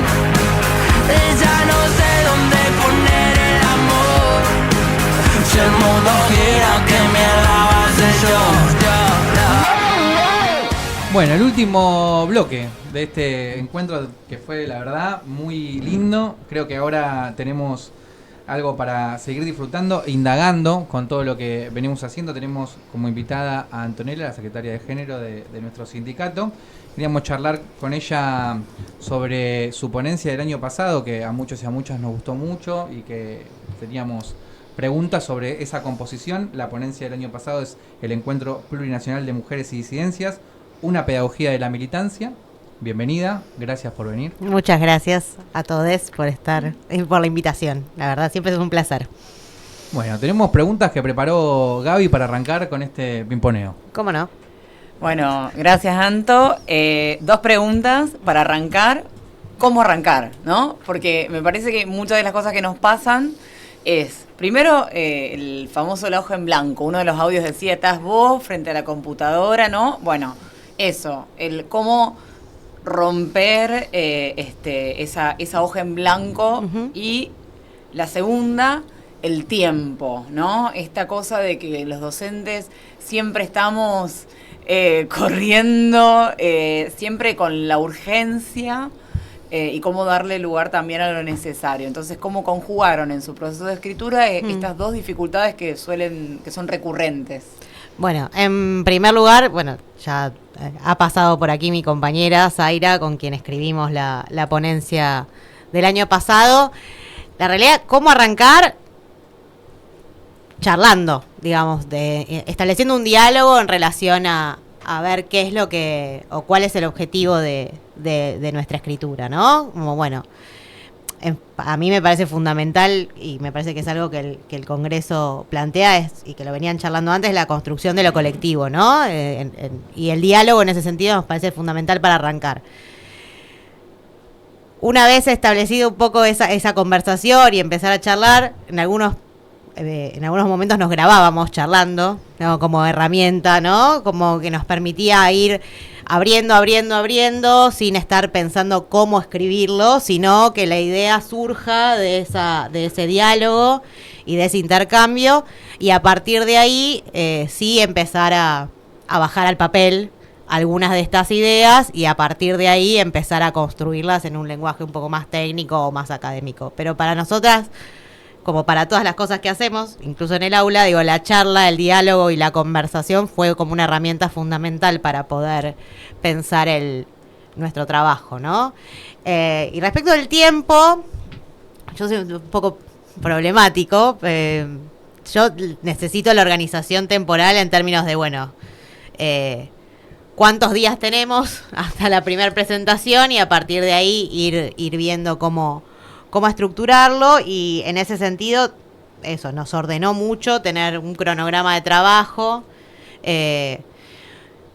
Ya no sé dónde poner el amor. Si el mundo gira, ¿qué mierda va a hacer yo? Bueno, el último bloque de este encuentro que fue, la verdad, muy lindo. Creo que ahora tenemos algo para seguir disfrutando, indagando con todo lo que venimos haciendo. Tenemos como invitada a Antonella, la secretaria de Género de nuestro sindicato. Queríamos charlar con ella sobre su ponencia del año pasado, que a muchos y a muchas nos gustó mucho y que teníamos preguntas sobre esa composición. La ponencia del año pasado es el Encuentro Plurinacional de Mujeres y Disidencias, una pedagogía de la militancia. Bienvenida, gracias por venir. Muchas gracias a todos por estar y por la invitación. La verdad, siempre es un placer. Bueno, tenemos preguntas que preparó Gaby para arrancar con este pimponeo. ¿Cómo no? Bueno, gracias Anto. 2 preguntas para arrancar. ¿Cómo arrancar? ¿No? Porque me parece que muchas de las cosas que nos pasan es, primero, el famoso la hoja en blanco. Uno de los audios decía, estás vos frente a la computadora, ¿no? Bueno, eso, el cómo romper esa hoja en blanco. Uh-huh. Y la segunda, el tiempo, ¿no? Esta cosa de que los docentes siempre estamos corriendo, siempre con la urgencia, y cómo darle lugar también a lo necesario. Entonces, ¿cómo conjugaron en su proceso de escritura estas 2 dificultades que son recurrentes? Bueno, en primer lugar, ya ha pasado por aquí mi compañera Zaira, con quien escribimos la ponencia del año pasado. La realidad, ¿cómo arrancar? Charlando, digamos, estableciendo un diálogo en relación a ver qué es lo que, o cuál es el objetivo de nuestra escritura, ¿no? Como bueno, a mí me parece fundamental y me parece que es algo que el Congreso plantea y que lo venían charlando antes, la construcción de lo colectivo, ¿no? Y el diálogo en ese sentido nos parece fundamental para arrancar. Una vez establecido un poco esa conversación y empezar a charlar, en algunos momentos nos grabábamos charlando, ¿no? Como herramienta, ¿no? Como que nos permitía ir abriendo, sin estar pensando cómo escribirlo, sino que la idea surja de ese diálogo y de ese intercambio, y a partir de ahí sí empezar a bajar al papel algunas de estas ideas y a partir de ahí empezar a construirlas en un lenguaje un poco más técnico o más académico. Pero para nosotras, como para todas las cosas que hacemos, incluso en el aula, digo, la charla, el diálogo y la conversación fue como una herramienta fundamental para poder pensar nuestro trabajo, ¿no? Y respecto del tiempo, yo soy un poco problemático. Yo necesito la organización temporal en términos de, cuántos días tenemos hasta la primera presentación y a partir de ahí ir viendo cómo estructurarlo, y en ese sentido eso nos ordenó mucho tener un cronograma de trabajo,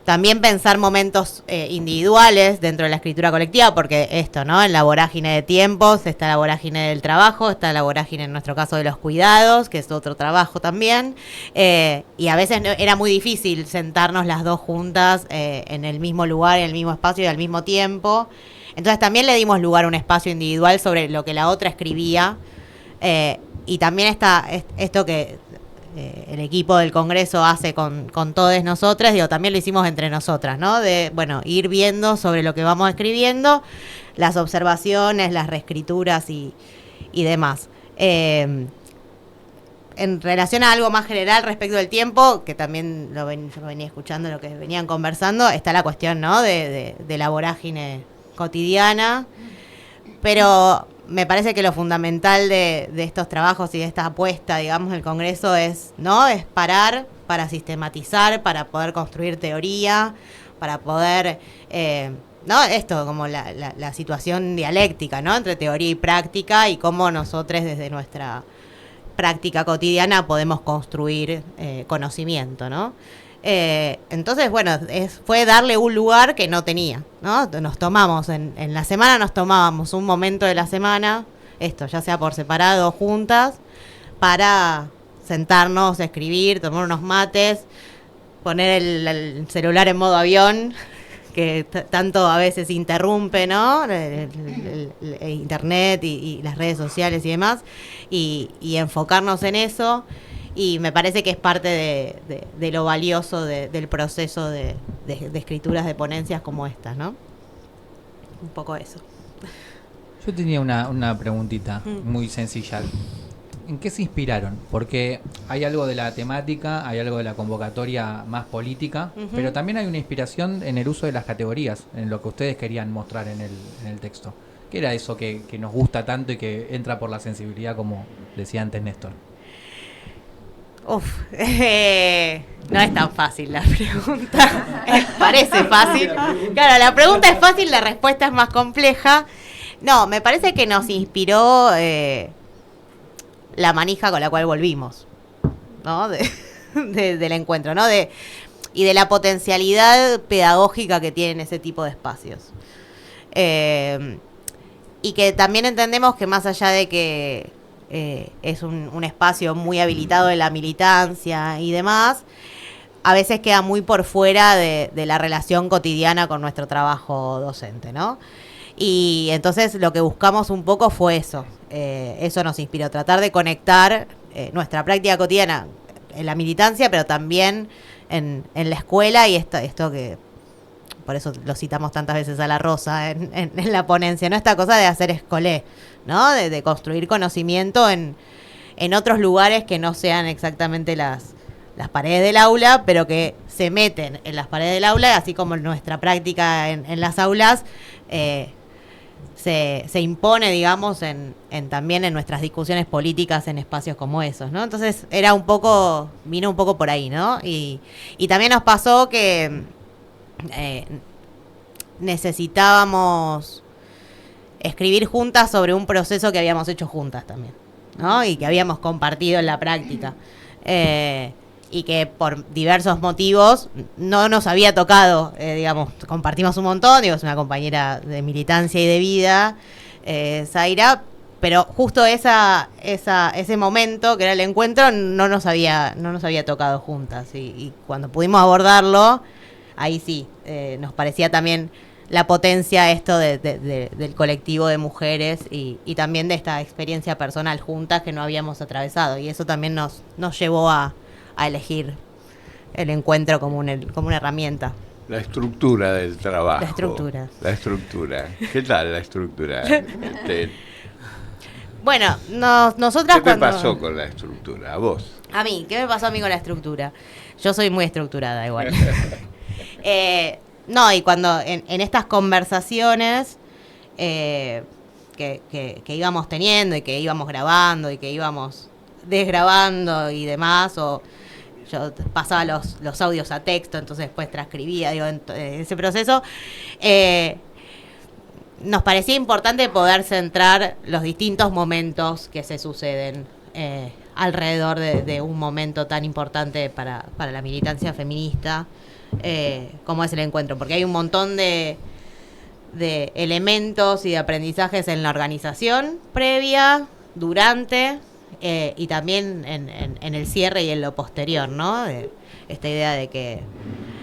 también pensar momentos individuales dentro de la escritura colectiva, porque esto, ¿no? En la vorágine de tiempos está la vorágine del trabajo, está la vorágine en nuestro caso de los cuidados, que es otro trabajo también, y a veces era muy difícil sentarnos las dos juntas en el mismo lugar, en el mismo espacio y al mismo tiempo. Entonces también le dimos lugar a un espacio individual sobre lo que la otra escribía, y también está esto que el equipo del Congreso hace con todas nosotras, digo, también lo hicimos entre nosotras, ¿no? De, bueno, ir viendo sobre lo que vamos escribiendo, las observaciones, las reescrituras y demás. En relación a algo más general respecto del tiempo, que también yo venía escuchando lo que venían conversando, está la cuestión, ¿no? de la vorágine cotidiana, pero me parece que lo fundamental de estos trabajos y de esta apuesta, digamos, del Congreso es parar para sistematizar, para poder construir teoría, para poder, esto como la situación dialéctica, ¿no? Entre teoría y práctica, y cómo nosotros desde nuestra práctica cotidiana podemos construir conocimiento, ¿no? Entonces, bueno, fue darle un lugar que no tenía, ¿no? Nos tomamos, en la semana nos tomábamos un momento de la semana, esto ya sea por separado o juntas, para sentarnos, escribir, tomar unos mates, poner el celular en modo avión, que tanto a veces interrumpe, ¿no? El internet y las redes sociales y demás, y enfocarnos en eso. Y me parece que es parte de lo valioso del proceso de escrituras de ponencias como estas, ¿no? Un poco eso. Yo tenía una preguntita muy sencilla. ¿En qué se inspiraron? Porque hay algo de la temática, hay algo de la convocatoria más política, pero también hay una inspiración en el uso de las categorías, en lo que ustedes querían mostrar en el texto. ¿Qué era eso que nos gusta tanto y que entra por la sensibilidad, como decía antes Néstor? No es tan fácil la pregunta. Parece fácil. Claro, la pregunta es fácil, la respuesta es más compleja. No, me parece que nos inspiró la manija con la cual volvimos, ¿no? Del encuentro, ¿no? Y de la potencialidad pedagógica que tienen ese tipo de espacios. Y que también entendemos que más allá de que es un espacio muy habilitado de la militancia y demás, a veces queda muy por fuera de la relación cotidiana con nuestro trabajo docente, ¿no? Y entonces lo que buscamos un poco fue eso. Eso nos inspiró, tratar de conectar nuestra práctica cotidiana en la militancia, pero también en la escuela, y esto que por eso lo citamos tantas veces a La Rosa en la ponencia, ¿no? Esta cosa de hacer escolé, ¿no? De construir conocimiento en otros lugares que no sean exactamente las paredes del aula, pero que se meten en las paredes del aula, así como nuestra práctica en las aulas se impone, digamos, también en nuestras discusiones políticas en espacios como esos, ¿no? Entonces vino un poco por ahí, ¿no? Y también nos pasó que necesitábamos escribir juntas sobre un proceso que habíamos hecho juntas también, ¿no? Y que habíamos compartido en la práctica. Y que por diversos motivos no nos había tocado, digamos, compartimos un montón, digo, es una compañera de militancia y de vida, Zaira, pero justo ese momento, que era el encuentro, no nos había tocado juntas, y cuando pudimos abordarlo, ahí sí, nos parecía también la potencia esto del colectivo de mujeres y también de esta experiencia personal juntas que no habíamos atravesado, y eso también nos llevó a elegir el encuentro como una herramienta. La estructura del trabajo. La estructura. ¿Qué tal la estructura? Bueno, nosotras ¿Qué te pasó con la estructura? ¿A vos? A mí, ¿qué me pasó a mí con la estructura? Yo soy muy estructurada igual. No, y cuando en estas conversaciones que íbamos teniendo y que íbamos grabando y que íbamos desgrabando y demás, o yo pasaba los audios a texto, entonces después transcribía, digo, en ese proceso, nos parecía importante poder centrar los distintos momentos que se suceden alrededor de un momento tan importante para la militancia feminista como es el encuentro, porque hay un montón de elementos y de aprendizajes en la organización previa, durante y también en el cierre y en lo posterior, ¿no? Esta idea de que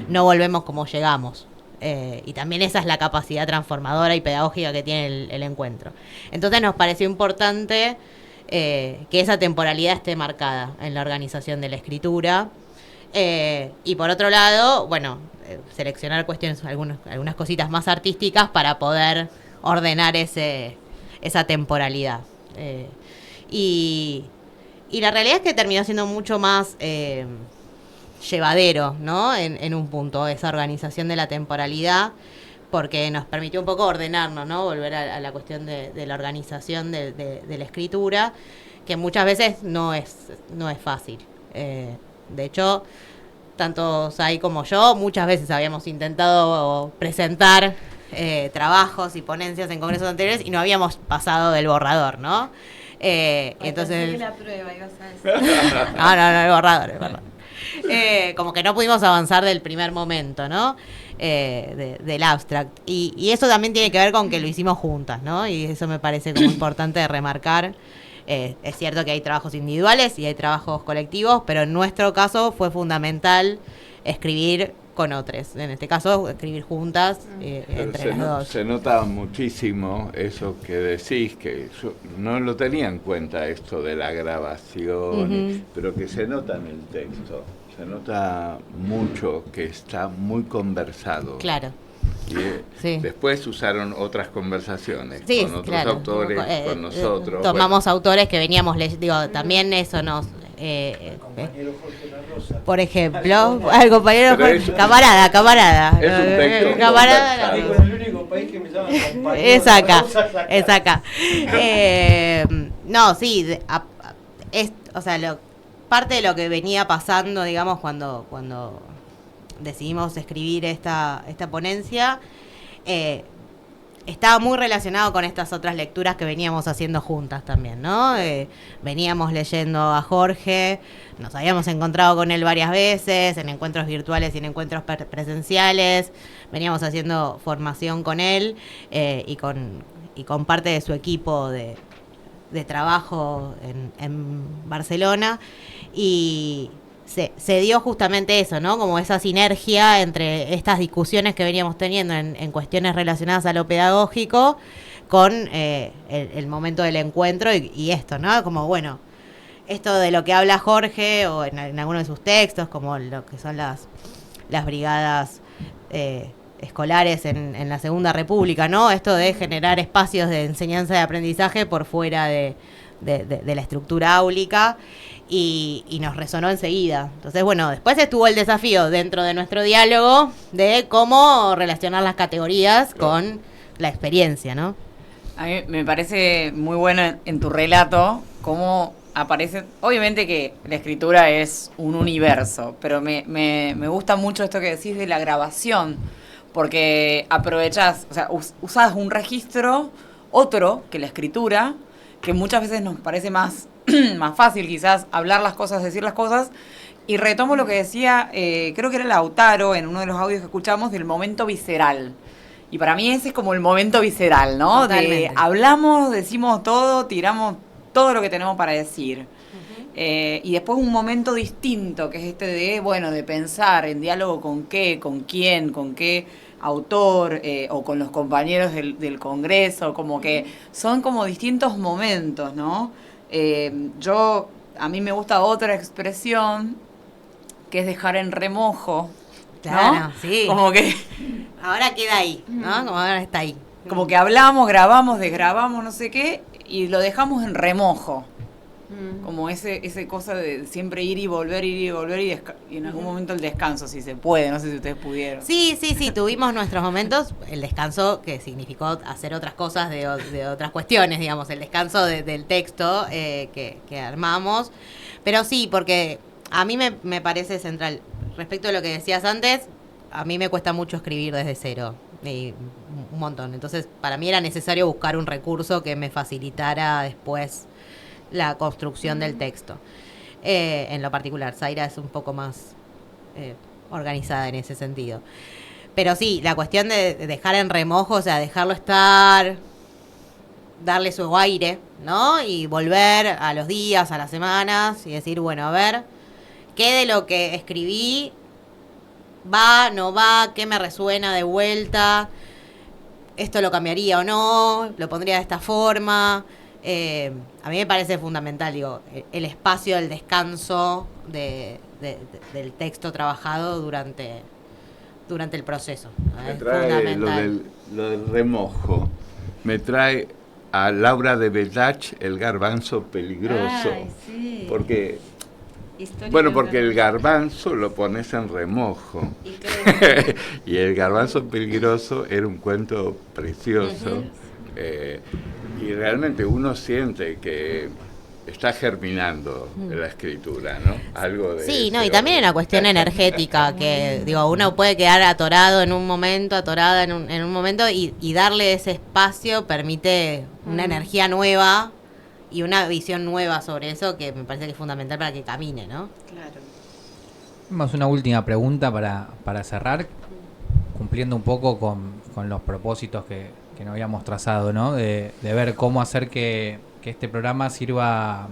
no volvemos como llegamos. Y también esa es la capacidad transformadora y pedagógica que tiene el encuentro. Entonces nos pareció importante que esa temporalidad esté marcada en la organización de la escritura. Y por otro lado, bueno, seleccionar cuestiones, algunas cositas más artísticas para poder ordenar esa temporalidad. Y la realidad es que terminó siendo mucho más llevadero, ¿no? En un punto, esa organización de la temporalidad, porque nos permitió un poco ordenarnos, ¿no? Volver a la cuestión de la organización de la escritura, que muchas veces no es fácil. De hecho, tanto Sai como yo muchas veces habíamos intentado presentar trabajos y ponencias en congresos anteriores y no habíamos pasado del borrador, ¿no? Entonces... la prueba, ibas a decir. No, el borrador. Como que no pudimos avanzar del primer momento, ¿no? Del abstract. Y eso también tiene que ver con que lo hicimos juntas, ¿no? Y eso me parece como importante de remarcar. Es cierto que hay trabajos individuales y hay trabajos colectivos, pero en nuestro caso fue fundamental escribir con otros. En este caso, escribir juntas entre las dos. Se nota muchísimo eso que decís, que yo no lo tenía en cuenta esto de la grabación, pero que se nota en el texto. Se nota mucho que está muy conversado. Claro. Y después usaron otras conversaciones con otros autores, con nosotros. Tomamos autores que veníamos leyendo, también eso nos... por ejemplo, al compañero camarada. Es un texto camarada. El único país que me llama compañero. Exacto. No, sí, o sea, parte de lo que venía pasando, digamos, cuando decidimos escribir esta ponencia, estaba muy relacionado con estas otras lecturas que veníamos haciendo juntas también, ¿no? Veníamos leyendo a Jorge, nos habíamos encontrado con él varias veces, en encuentros virtuales y en encuentros presenciales, veníamos haciendo formación con él y con parte de su equipo de trabajo en Barcelona, y se dio justamente eso, ¿no? Como esa sinergia entre estas discusiones que veníamos teniendo en cuestiones relacionadas a lo pedagógico con el momento del encuentro y esto, ¿no? Como, bueno, esto de lo que habla Jorge o en alguno de sus textos, como lo que son las brigadas escolares en la Segunda República, ¿no? Esto de generar espacios de enseñanza y aprendizaje por fuera de la estructura áulica. Y nos resonó enseguida. Entonces, bueno, después estuvo el desafío dentro de nuestro diálogo de cómo relacionar las categorías con la experiencia, ¿no? A mí me parece muy bueno en tu relato cómo aparece, obviamente que la escritura es un universo, pero me gusta mucho esto que decís de la grabación, porque aprovechás, o sea, usás un registro, otro que la escritura, que muchas veces nos parece más fácil quizás hablar las cosas, decir las cosas, y retomo lo que decía, creo que era Lautaro en uno de los audios que escuchamos, del momento visceral. Y para mí ese es como el momento visceral, ¿no? Totalmente. De hablamos, decimos todo, tiramos todo lo que tenemos para decir. Y después un momento distinto, que es este de pensar en diálogo con qué, con quién, con qué autor, o con los compañeros del Congreso, como que son como distintos momentos, ¿no? A mí me gusta otra expresión, que es dejar en remojo, ¿no? Claro, sí. Como que ahora queda ahí, ¿no? Como ahora está ahí. como que hablamos, grabamos, desgrabamos, no sé qué, y lo dejamos en remojo. Como ese cosa de siempre ir y volver y en algún momento el descanso, si se puede, no sé si ustedes pudieron. Sí, tuvimos nuestros momentos, el descanso que significó hacer otras cosas de otras cuestiones, digamos, el descanso del texto que armamos, pero sí, porque a mí me parece central, respecto a lo que decías antes, a mí me cuesta mucho escribir desde cero, y un montón, entonces para mí era necesario buscar un recurso que me facilitara después la construcción del texto. En lo particular, Zaira es un poco más organizada en ese sentido. Pero sí, la cuestión de dejar en remojo, o sea, dejarlo estar, darle su aire, ¿no? Y volver a los días, a las semanas, y decir, bueno, a ver, ¿qué de lo que escribí va, no va? ¿Qué me resuena de vuelta? ¿Esto lo cambiaría o no? ¿Lo pondría de esta forma? a mí me parece fundamental, digo, el espacio del descanso del texto trabajado durante el proceso. Me Es trae fundamental. lo del remojo, me trae a Laura de Bellach, El garbanzo peligroso. Ay, sí. Porque, Historia bueno, de un porque el garbanzo lo pones en remojo. ¿Y Y El garbanzo peligroso era un cuento precioso. Ujú. Y realmente uno siente que está germinando la escritura, ¿no? Algo de Sí, no, ese y también hay orden. una cuestión energética que, digo, uno puede quedar atorado en un momento, atorada en un momento y darle ese espacio permite una energía nueva y una visión nueva sobre eso que me parece que es fundamental para que camine, ¿no? Claro. Tenemos una última pregunta para cerrar, cumpliendo un poco con los propósitos que nos habíamos trazado, ¿no? De ver cómo hacer que este programa sirva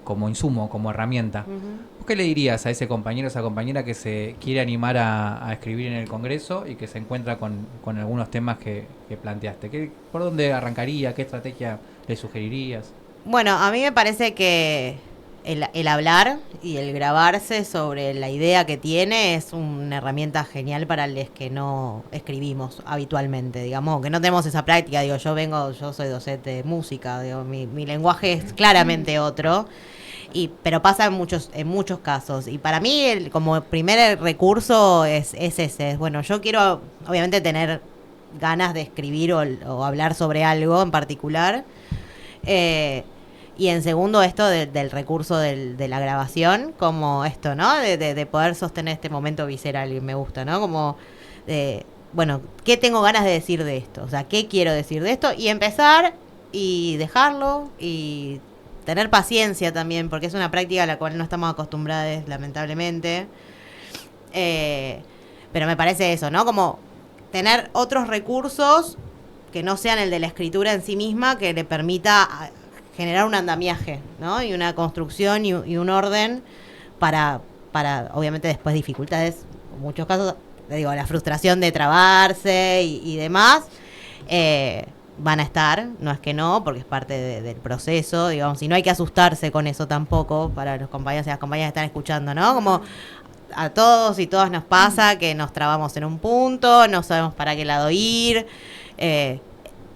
como insumo, como herramienta. ¿Vos qué le dirías a ese compañero, esa compañera que se quiere animar a escribir en el Congreso y que se encuentra con algunos temas que planteaste? ¿Por dónde arrancaría? ¿Qué estrategia le sugerirías? Bueno, a mí me parece que el hablar y el grabarse sobre la idea que tiene es una herramienta genial para los que no escribimos habitualmente, digamos, que no tenemos esa práctica. Digo, yo soy docente de música, digo, mi lenguaje es claramente otro, pero pasa en muchos casos. Y para mí, como primer recurso es ese. Bueno, yo quiero, obviamente, tener ganas de escribir o hablar sobre algo en particular. Y en segundo, esto del recurso de la grabación, como esto, ¿no? De poder sostener este momento visceral que me gusta, ¿no? Como, bueno, ¿qué tengo ganas de decir de esto? O sea, ¿qué quiero decir de esto? Y empezar y dejarlo y tener paciencia también, porque es una práctica a la cual no estamos acostumbrados, lamentablemente. Pero me parece eso, ¿no? Como tener otros recursos que no sean el de la escritura en sí misma, que le permita generar un andamiaje, ¿no? Y una construcción y un orden para obviamente después dificultades, en muchos casos, digo, la frustración de trabarse y demás, van a estar, no es que no, porque es parte del proceso, digamos, y no hay que asustarse con eso tampoco para los compañeros y las compañeras que están escuchando, ¿no? Como a todos y todas nos pasa que nos trabamos en un punto, no sabemos para qué lado ir,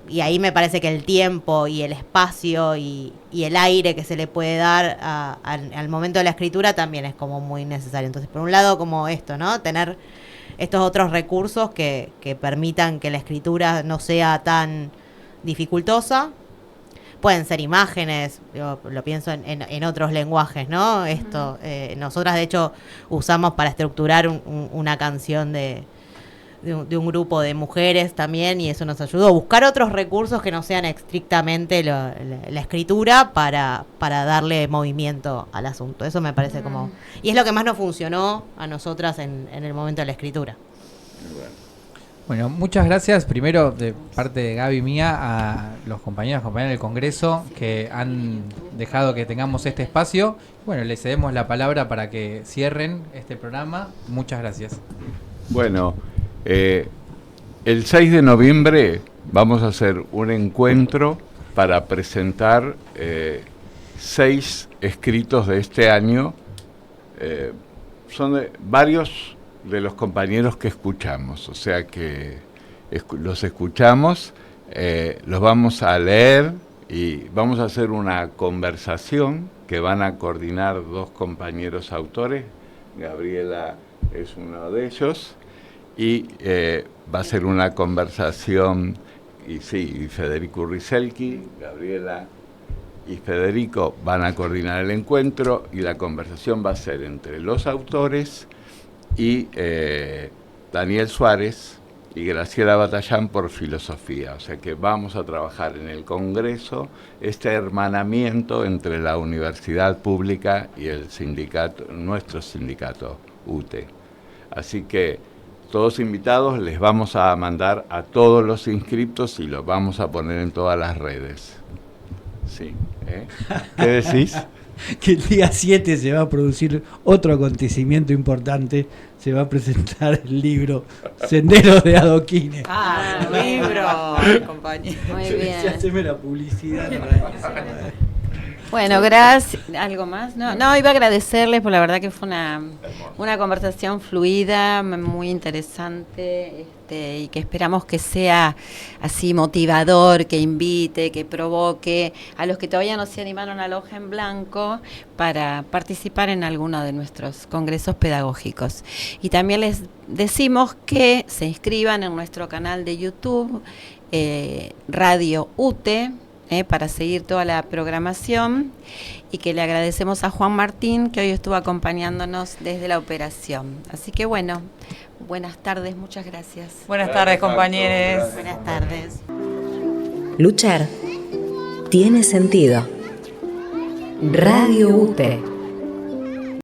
y ahí me parece que el tiempo y el espacio y el aire que se le puede dar al momento de la escritura también es como muy necesario. Entonces, por un lado, como esto, ¿no? Tener estos otros recursos que permitan que la escritura no sea tan dificultosa. Pueden ser imágenes, yo lo pienso en otros lenguajes, ¿no? Esto, nosotras de hecho usamos para estructurar una canción de un grupo de mujeres también, y eso nos ayudó a buscar otros recursos que no sean estrictamente la escritura para darle movimiento al asunto. Eso me parece como... Y es lo que más nos funcionó a nosotras en el momento de la escritura. Bueno, muchas gracias primero de parte de Gaby y mía a los compañeros y compañeras del Congreso que han dejado que tengamos este espacio. Bueno, les cedemos la palabra para que cierren este programa. Muchas gracias. Bueno, el 6 de noviembre vamos a hacer un encuentro para presentar 6 escritos de este año. Son de varios de los compañeros que escuchamos, o sea que los escuchamos, los vamos a leer y vamos a hacer una conversación que van a coordinar 2 compañeros autores. Gabriela es uno de ellos. Y va a ser una conversación, y Federico Urriselki, Gabriela y Federico van a coordinar el encuentro, y la conversación va a ser entre los autores y Daniel Suárez y Graciela Batallán por filosofía. O sea que vamos a trabajar en el Congreso este hermanamiento entre la universidad pública y el sindicato, nuestro sindicato UTE. Así que todos invitados, les vamos a mandar a todos los inscriptos y los vamos a poner en todas las redes. Sí, ¿qué decís? Que el día 7 se va a producir otro acontecimiento importante se va a presentar el libro Senderos de Adoquines. Libro, compañero. Muy Yo bien. decía, haceme la publicidad. Bueno, gracias. ¿Algo más? No, iba a agradecerles, por la verdad que fue una conversación fluida, muy interesante, y que esperamos que sea así motivador, que invite, que provoque a los que todavía no se animaron a la hoja en blanco para participar en alguno de nuestros congresos pedagógicos. Y también les decimos que se inscriban en nuestro canal de YouTube, Radio UTE, para seguir toda la programación, y que le agradecemos a Juan Martín, que hoy estuvo acompañándonos desde la operación. Así que bueno, buenas tardes, muchas gracias. Buenas tardes, compañeros. Buenas tardes. Luchar tiene sentido. Radio UTE.